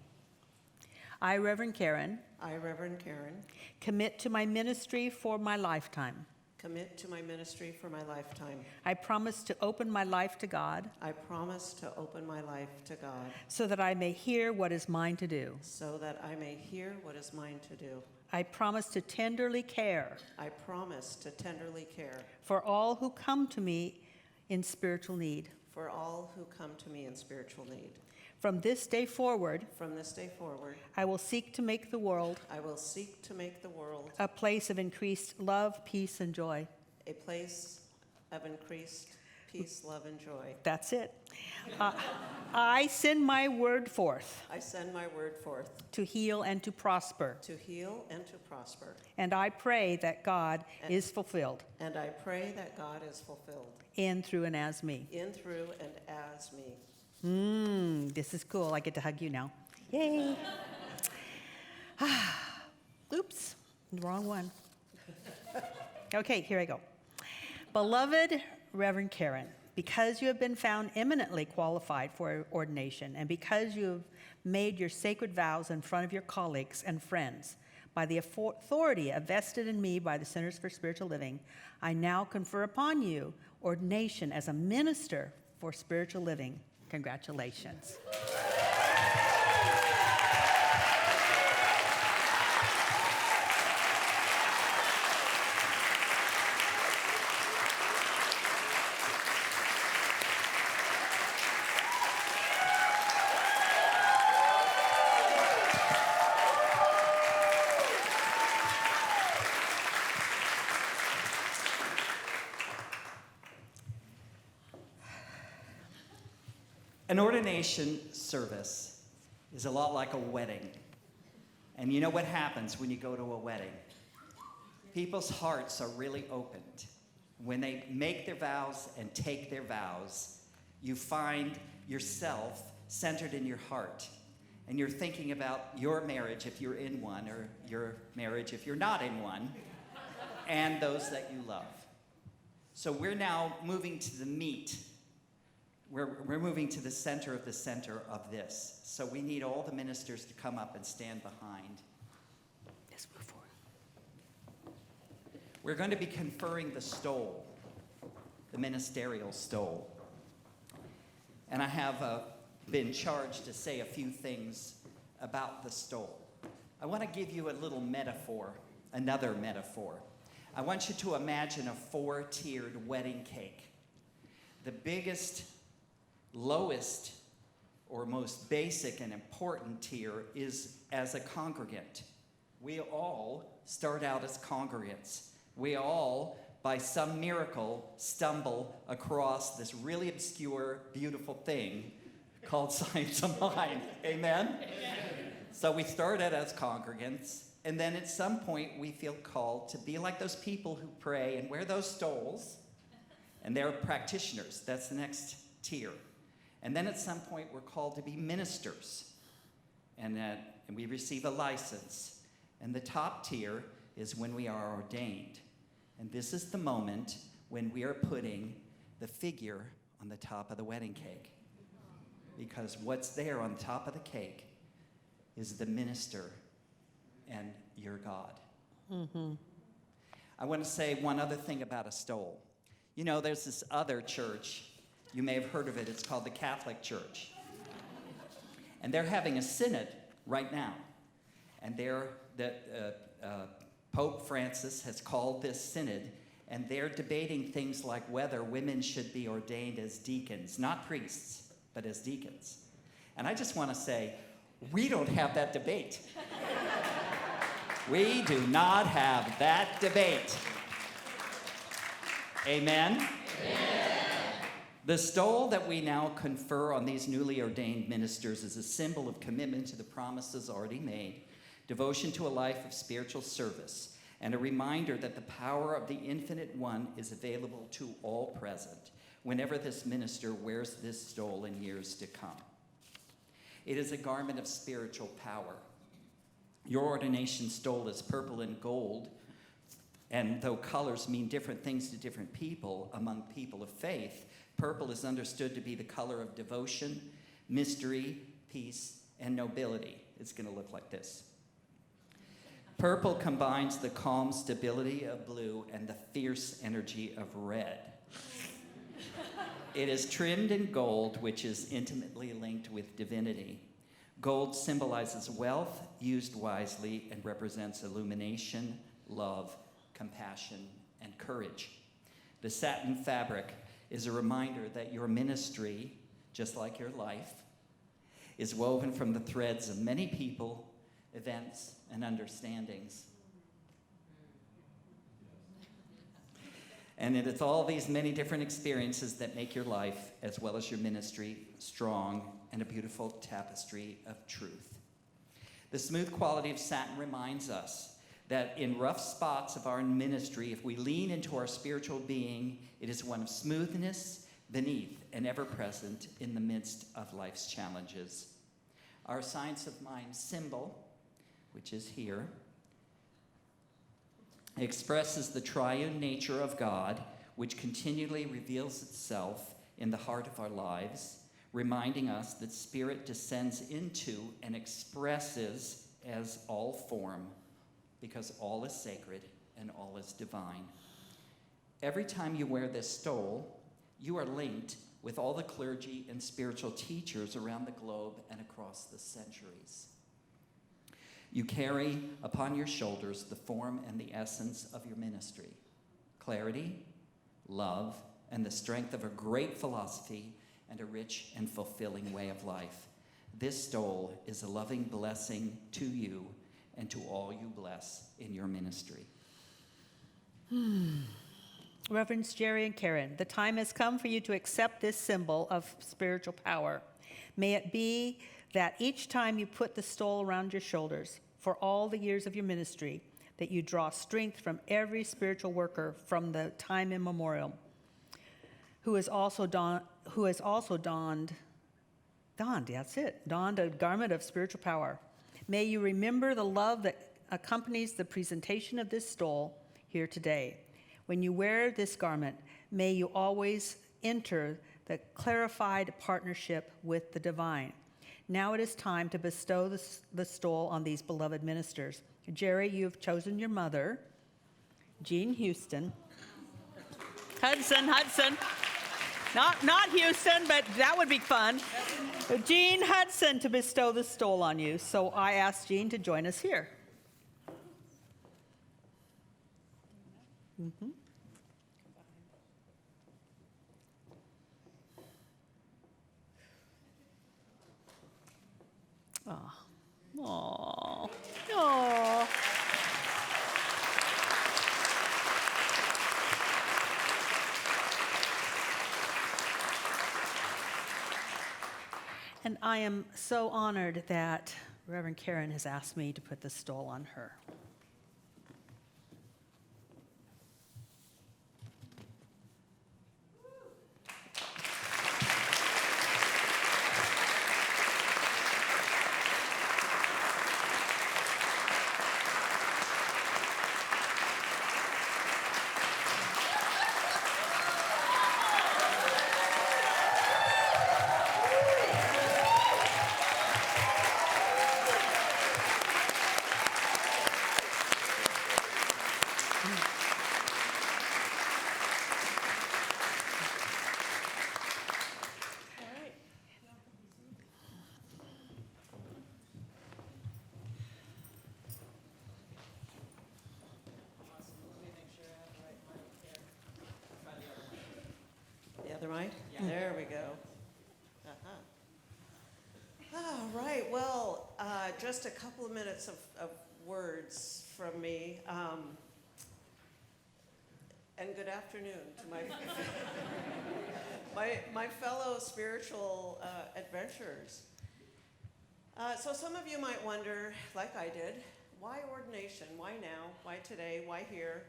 I, Reverend Karen, I, Reverend Karen, commit to my ministry for my lifetime. commit to my ministry for my lifetime. I promise to open my life to God I promise to open my life to God so that I may hear what is mine to do. so that I may hear what is mine to do. I promise to tenderly care I promise to tenderly care for all who come to me in spiritual need. for all who come to me in spiritual need. From this day forward, From this day forward, I will seek to make the world I will seek to make the world a place of increased love, peace, and joy. a place of increased peace, love, and joy. That's it. I send my word forth I send my word forth to heal and to prosper. to heal and to prosper. And I pray that God is fulfilled And I pray that God is fulfilled in, through, and as me. in, through, and as me. This is cool. I get to hug you now. Yay. Oops, wrong one. Okay, here I go. Beloved Reverend Karen, because you have been found eminently qualified for ordination, and because you have made your sacred vows in front of your colleagues and friends, by the authority vested in me by the Centers for Spiritual Living, I now confer upon you ordination as a minister for spiritual living. Congratulations. An ordination service is a lot like a wedding. And you know what happens when you go to a wedding? People's hearts are really opened. When they make their vows and take their vows, you find yourself centered in your heart. And you're thinking about your marriage if you're in one, or your marriage if you're not in one, and those that you love. So we're now moving to the meat. We're moving to the center of this. So we need all the ministers to come up and stand behind. Let's move forward. We're going to be conferring the stole, the ministerial stole. And I have been charged to say a few things about the stole. I want to give you a little metaphor, another metaphor. I want you to imagine a 4-tiered wedding cake. The biggest, lowest, or most basic and important tier is as a congregant. We all start out as congregants. We all, by some miracle, stumble across this really obscure, beautiful thing called Science of Mind. Amen? So we start out as congregants, and then at some point we feel called to be like those people who pray and wear those stoles, and they're practitioners. That's the next tier. And then at some point we're called to be ministers, and we receive a license. And the top tier is when we are ordained. And this is the moment when we are putting the figure on the top of the wedding cake. Because what's there on the top of the cake is the minister and your God. Mm-hmm. I want to say one other thing about a stole. You know, there's this other church. You may have heard of it. It's called the Catholic Church. And they're having a synod right now. And Pope Francis has called this synod, and they're debating things like whether women should be ordained as deacons, not priests, but as deacons. And I just want to say, we don't have that debate. We do not have that debate. Amen? Amen. The stole that we now confer on these newly ordained ministers is a symbol of commitment to the promises already made, devotion to a life of spiritual service, and a reminder that the power of the Infinite One is available to all present whenever this minister wears this stole in years to come. It is a garment of spiritual power. Your ordination stole is purple and gold, And though colors mean different things to different people, among people of faith, purple is understood to be the color of devotion, mystery, peace, and nobility. It's going to look like this. Purple combines the calm stability of blue and the fierce energy of red. It is trimmed in gold, which is intimately linked with divinity. Gold symbolizes wealth used wisely and represents illumination, love, compassion, and courage. The satin fabric is a reminder that your ministry, just like your life, is woven from the threads of many people, events, and understandings. And it is all these many different experiences that make your life, as well as your ministry, strong and a beautiful tapestry of truth. The smooth quality of satin reminds us that in rough spots of our ministry, if we lean into our spiritual being, it is one of smoothness beneath and ever present in the midst of life's challenges. Our Science of Mind symbol, which is here, expresses the triune nature of God, which continually reveals itself in the heart of our lives, reminding us that Spirit descends into and expresses as all form, because all is sacred and all is divine. Every time you wear this stole, you are linked with all the clergy and spiritual teachers around the globe and across the centuries. You carry upon your shoulders the form and the essence of your ministry: clarity, love, and the strength of a great philosophy and a rich and fulfilling way of life. This stole is a loving blessing to you and to all you bless in your ministry. Reverends Jeri and Karen, the time has come for you to accept this symbol of spiritual power. May it be that each time you put the stole around your shoulders, for all the years of your ministry, that you draw strength from every spiritual worker from the time immemorial, who has also donned a garment of spiritual power. May you remember the love that accompanies the presentation of this stole here today. When you wear this garment, may you always enter the clarified partnership with the divine. Now it is time to bestow the stole on these beloved ministers. Jeri, you have chosen your mother, Jean Houston. Hudson. Not Houston, but that would be fun. Jean Hudson to bestow the stole on you. So I asked Jean to join us here. Mm-hmm. Oh. Aww. And I am so honored that Reverend Karen has asked me to put the stole on her. Right? Yeah. There we go. All right, well, just a couple of minutes of words from me. And good afternoon to my fellow spiritual adventurers. So some of you might wonder, like I did, why ordination? Why now? Why today? Why here?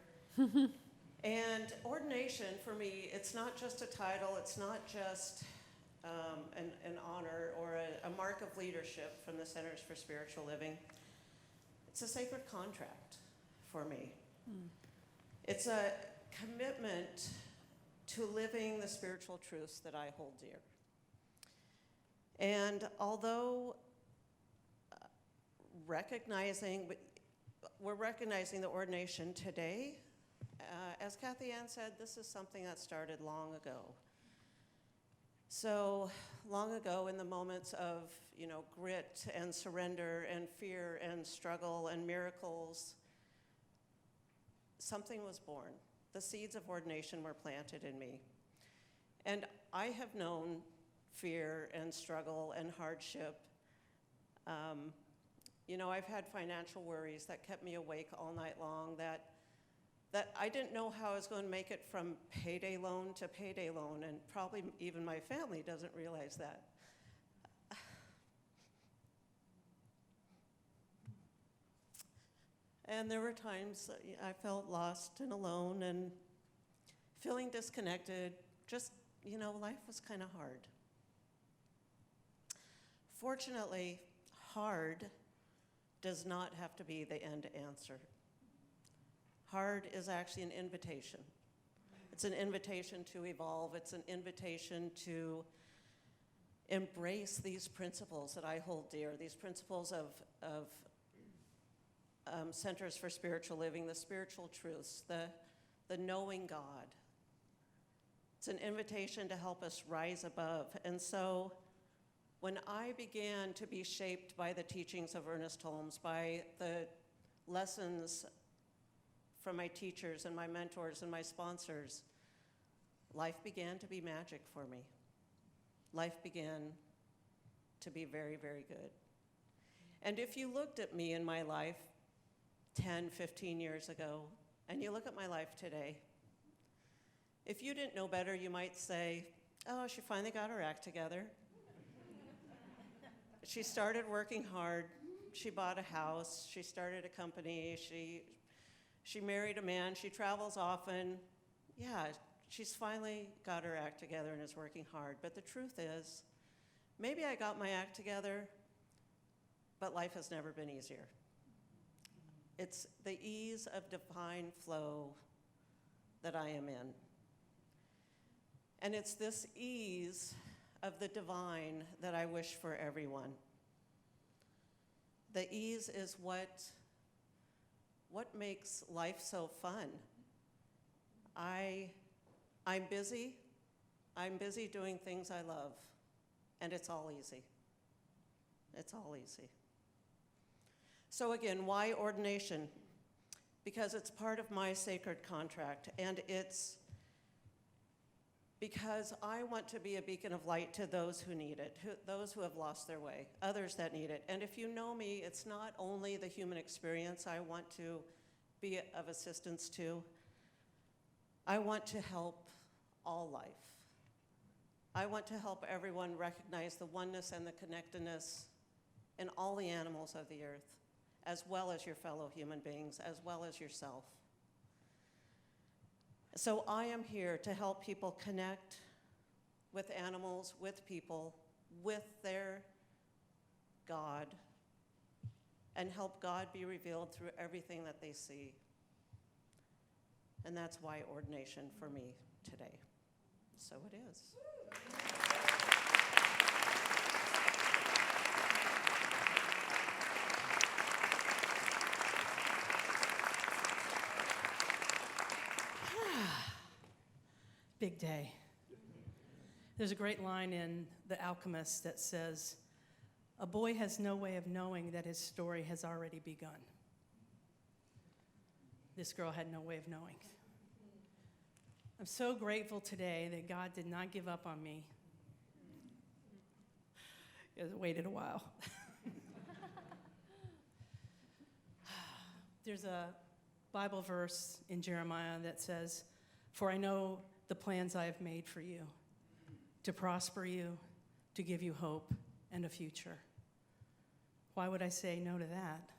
And ordination, for me, it's not just a title, it's not just an honor or a mark of leadership from the Centers for Spiritual Living. It's a sacred contract for me. It's a commitment to living the spiritual truths that I hold dear. And although we're recognizing the ordination today, as Kathy Ann said, this is something that started long ago. So long ago, in the moments of, grit and surrender and fear and struggle and miracles, something was born. The seeds of ordination were planted in me. And I have known fear and struggle and hardship. I've had financial worries that kept me awake all night long, that I didn't know how I was going to make it from payday loan to payday loan, and probably even my family doesn't realize that. And there were times I felt lost and alone and feeling disconnected. Just, life was kind of hard. Fortunately, hard does not have to be the end answer. Hard is actually an invitation. It's an invitation to evolve. It's an invitation to embrace these principles that I hold dear, these principles of Centers for Spiritual Living, the spiritual truths, the knowing God. It's an invitation to help us rise above. And so when I began to be shaped by the teachings of Ernest Holmes, by the lessons from my teachers and my mentors and my sponsors, life began to be magic for me. Life began to be very, very good. And if you looked at me in my life 10, 15 years ago, and you look at my life today, if you didn't know better, you might say, oh, she finally got her act together. She started working hard. She bought a house. She started a company. She married a man. She travels often. Yeah, she's finally got her act together and is working hard. But the truth is, maybe I got my act together, but life has never been easier. It's the ease of divine flow that I am in. And it's this ease of the divine that I wish for everyone. The ease is what makes life so fun. I'm busy. I'm busy doing things I love, and it's all easy. It's all easy. So again, why ordination? Because it's part of my sacred contract, and it's because I want to be a beacon of light to those who need it, those who have lost their way, others that need it. And if you know me, it's not only the human experience I want to be of assistance to. I want to help all life. I want to help everyone recognize the oneness and the connectedness in all the animals of the earth, as well as your fellow human beings, as well as yourself. So I am here to help people connect with animals, with people, with their God, and help God be revealed through everything that they see. And that's why ordination for me today. So it is. Big day. There's a great line in The Alchemist that says, "A boy has no way of knowing that his story has already begun." This girl had no way of knowing. I'm so grateful today that God did not give up on me. It waited a while. There's a Bible verse in Jeremiah that says, "For I know the plans I have made for you, to prosper you, to give you hope and a future." Why would I say no to that?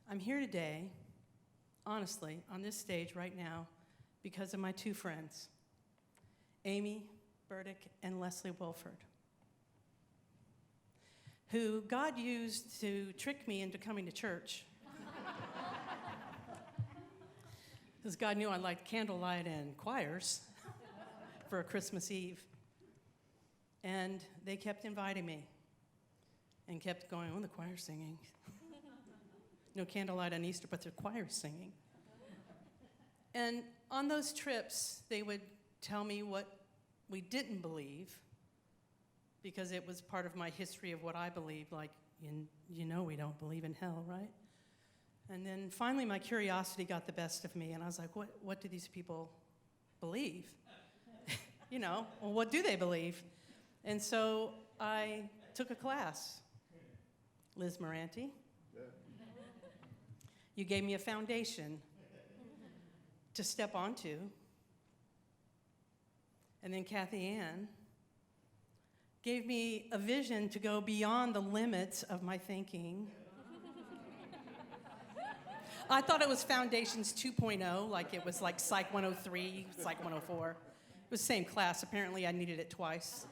I'm here today, honestly, on this stage right now, because of my two friends, Amy Burdick and Leslie Wilford, who God used to trick me into coming to church. Because God knew I liked candlelight and choirs for a Christmas Eve. And they kept inviting me and kept going, oh, the choir's singing. No candlelight on Easter, but the choir's singing. And on those trips, they would tell me what we didn't believe, because it was part of my history of what I believed, like, you know we don't believe in hell, right? And then finally my curiosity got the best of me, and I was like, what do these people believe? Well, what do they believe? And so I took a class. Liz Moranti, you gave me a foundation to step onto. And then Kathy Ann gave me a vision to go beyond the limits of my thinking. I thought it was Foundations 2.0, like it was like Psych 103, Psych 104. It was the same class. Apparently I needed it twice.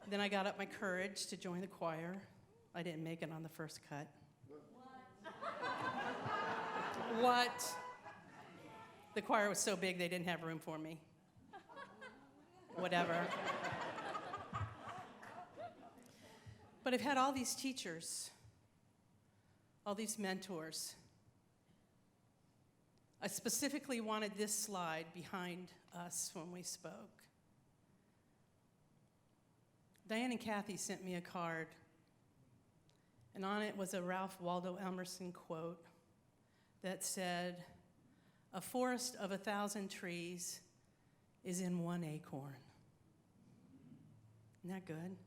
Then I got up my courage to join the choir. I didn't make it on the first cut. What? The choir was so big they didn't have room for me. Whatever. But I've had all these teachers, all these mentors. I specifically wanted this slide behind us when we spoke. Diane and Kathy sent me a card, and on it was a Ralph Waldo Emerson quote that said, "A forest of 1,000 trees is in one acorn." Isn't that good?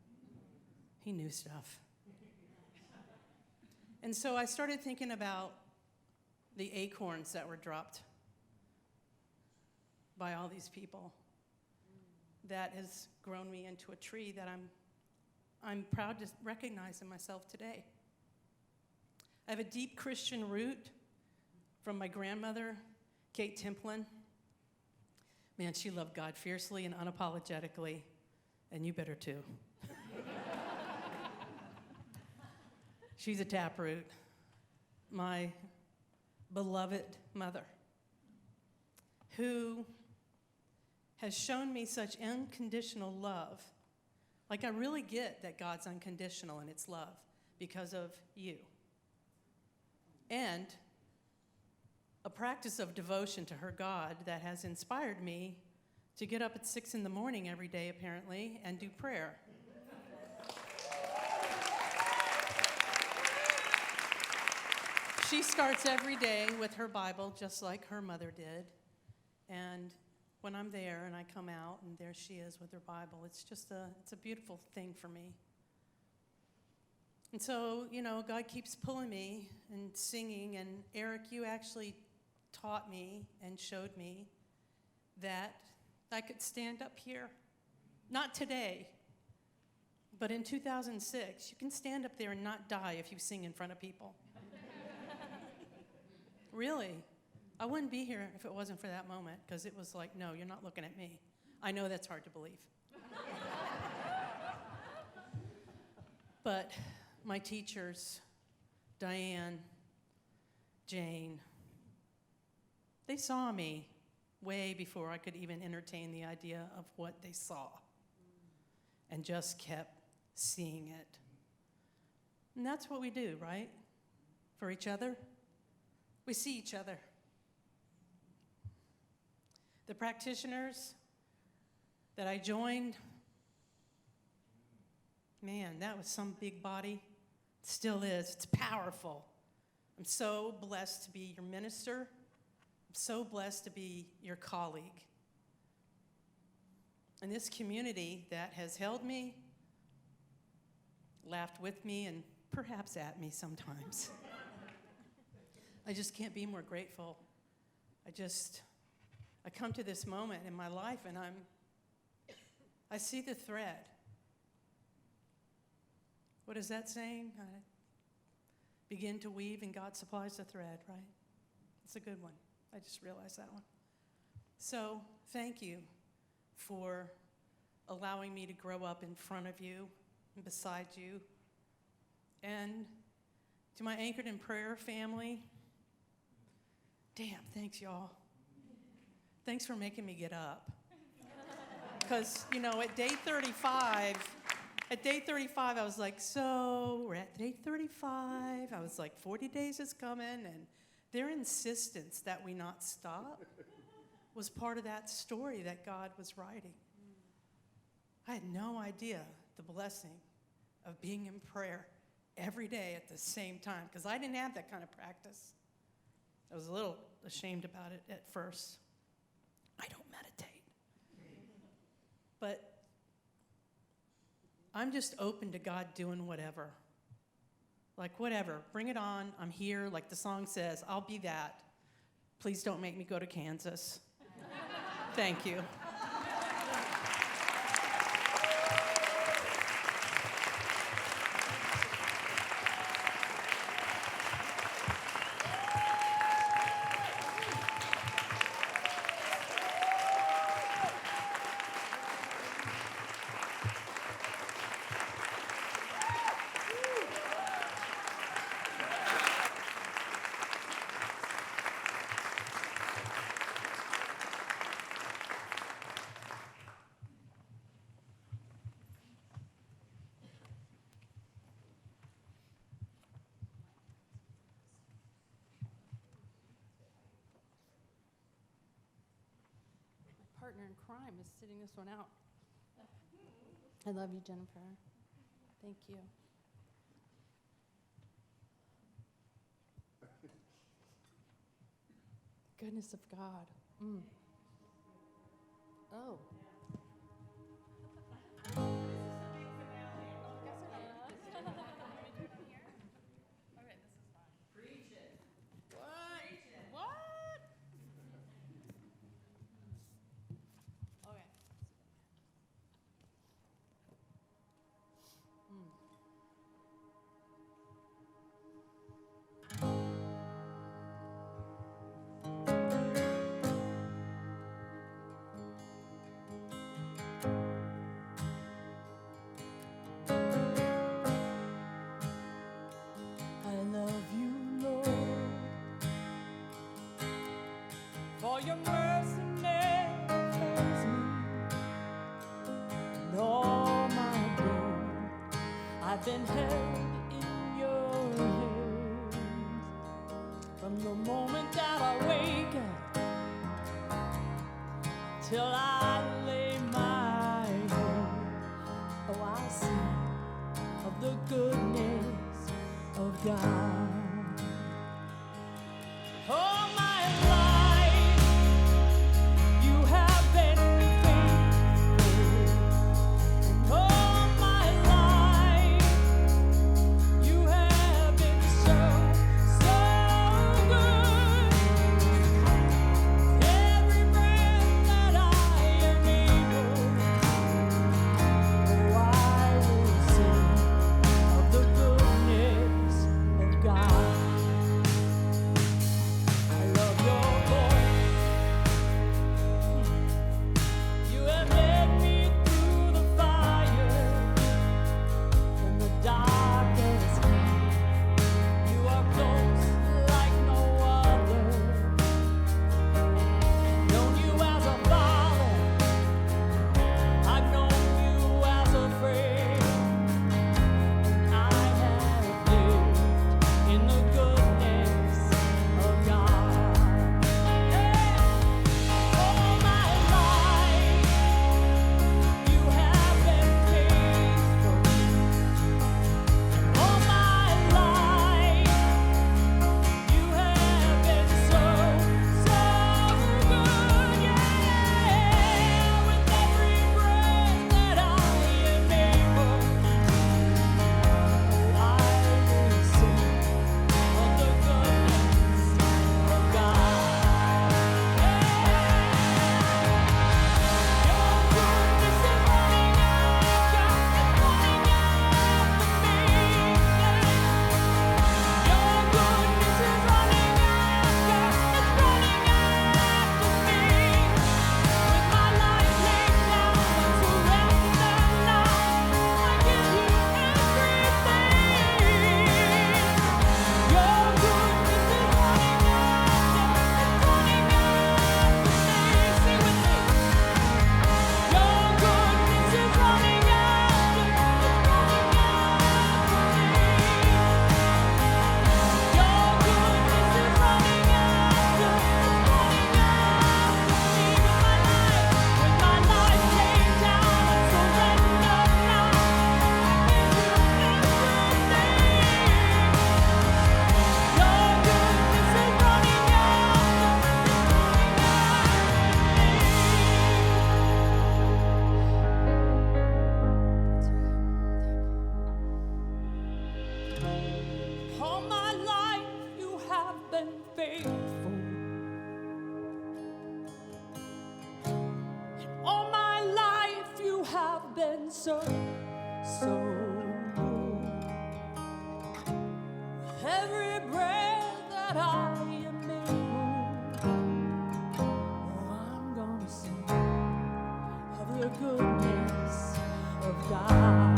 He knew stuff. And so I started thinking about the acorns that were dropped by all these people. That has grown me into a tree that I'm proud to recognize in myself today. I have a deep Christian root from my grandmother, Kate Templin. Man, she loved God fiercely and unapologetically, and you better too. She's a taproot, my beloved mother, who has shown me such unconditional love. Like, I really get that God's unconditional in its love because of you. And a practice of devotion to her God that has inspired me to get up at 6 in the morning every day, apparently, and do prayer. She starts every day with her Bible, just like her mother did. And when I'm there and I come out and there she is with her Bible, it's a beautiful thing for me. And so, God keeps pulling me and singing, and Eric, you actually taught me and showed me that I could stand up here. Not today, but in 2006, you can stand up there and not die if you sing in front of people. Really. I wouldn't be here if it wasn't for that moment, because it was like, no, you're not looking at me. I know that's hard to believe. But my teachers, Diane, Jane, they saw me way before I could even entertain the idea of what they saw, and just kept seeing it. And that's what we do, right? For each other. We see each other. The practitioners that I joined, man, that was some big body. It still is. It's powerful. I'm so blessed to be your minister. I'm so blessed to be your colleague. And this community that has held me, laughed with me, and perhaps at me sometimes. I just can't be more grateful. I come to this moment in my life and I see the thread. What is that saying? I begin to weave and God supplies the thread, right? It's a good one. I just realized that one. So thank you for allowing me to grow up in front of you and beside you. And to my Anchored in Prayer family, damn, thanks, y'all. Thanks for making me get up. Because, you know, at day 35, I was like, so we're at day 35. I was like, 40 days is coming. And their insistence that we not stop was part of that story that God was writing. I had no idea the blessing of being in prayer every day at the same time, because I didn't have that kind of practice. I was a little ashamed about it at first. I don't meditate. But I'm just open to God doing whatever. Like, whatever, bring it on. I'm here, like the song says, I'll be that. Please don't make me go to Kansas. Thank you. Partner in crime is sitting this one out. I love you, Jennifer. Thank you. Goodness of God. Oh. For your mercy never fails me. And all my days I've been held in your hands. From the moment that I wake up till I lay my head, oh, I sing of the goodness of God. All my life you have been faithful, and all my life you have been so, so good. Every breath that I am able, oh, I will sing of the goodness of God. been faithful. And all my life you have been so, so good. With every breath that I am able, oh, I'm gonna sing of the goodness of God.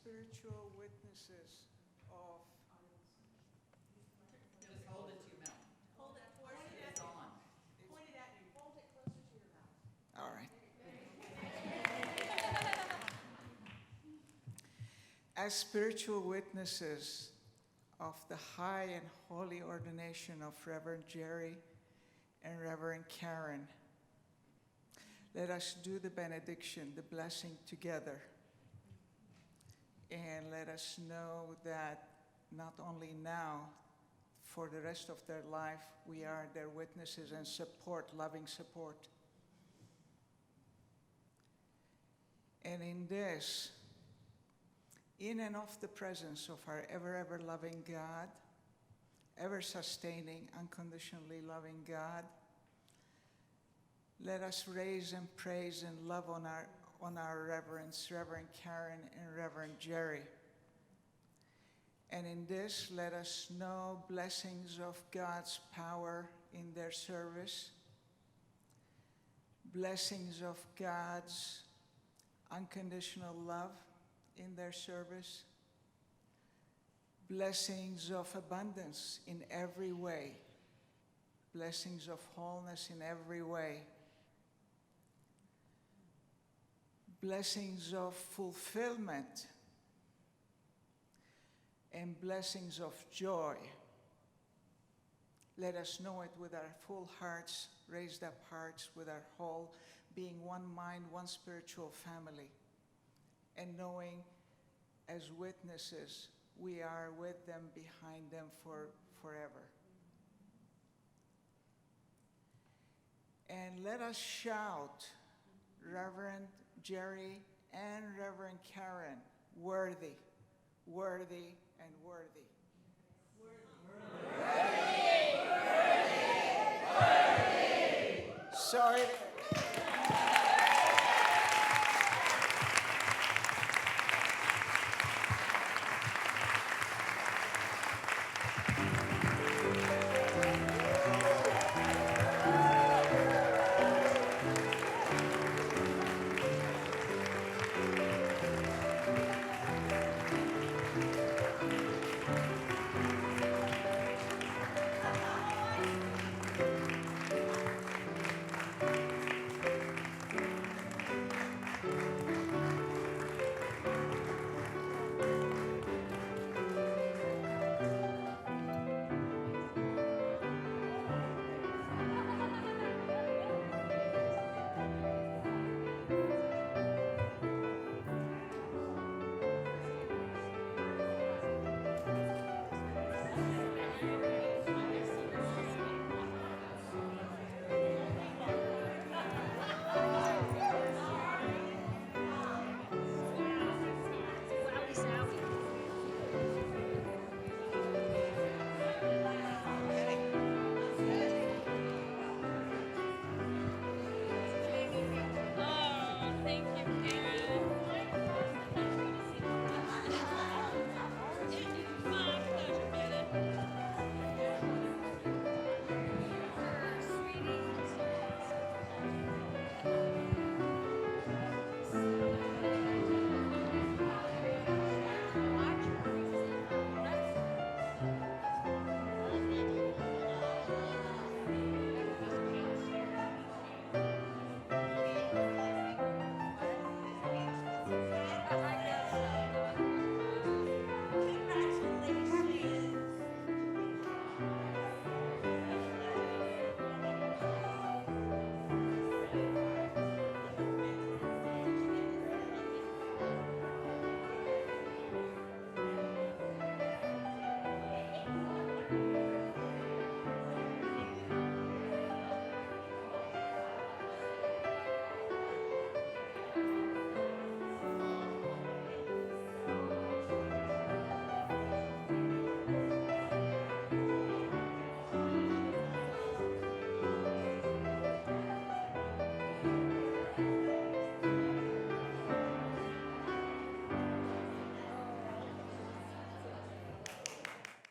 Spiritual witnesses of Just hold it to your mouth. Hold that portion. It's on. Point it at you. Hold it closer to your mouth. all right. As spiritual witnesses of the high and holy ordination of Reverend Jeri and Reverend Karen, let us do the benediction, the blessing together. And let us know that not only now, for the rest of their life, we are their witnesses and support, loving support. And in this, in and of the presence of our ever, ever loving God, ever sustaining, unconditionally loving God, let us raise and praise and love on our reverends, Reverend Karen and Reverend Jeri. And in this, let us know blessings of God's power in their service, blessings of God's unconditional love in their service, blessings of abundance in every way, blessings of wholeness in every way, blessings of fulfillment, and blessings of joy. Let us know it with our full hearts, raised up hearts, with our whole being one mind, one spiritual family, and knowing as witnesses we are with them, behind them forever. And let us shout, Reverend Jeri and Reverend Karen, worthy, worthy, and worthy. Worthy, worthy, worthy, worthy. Sorry.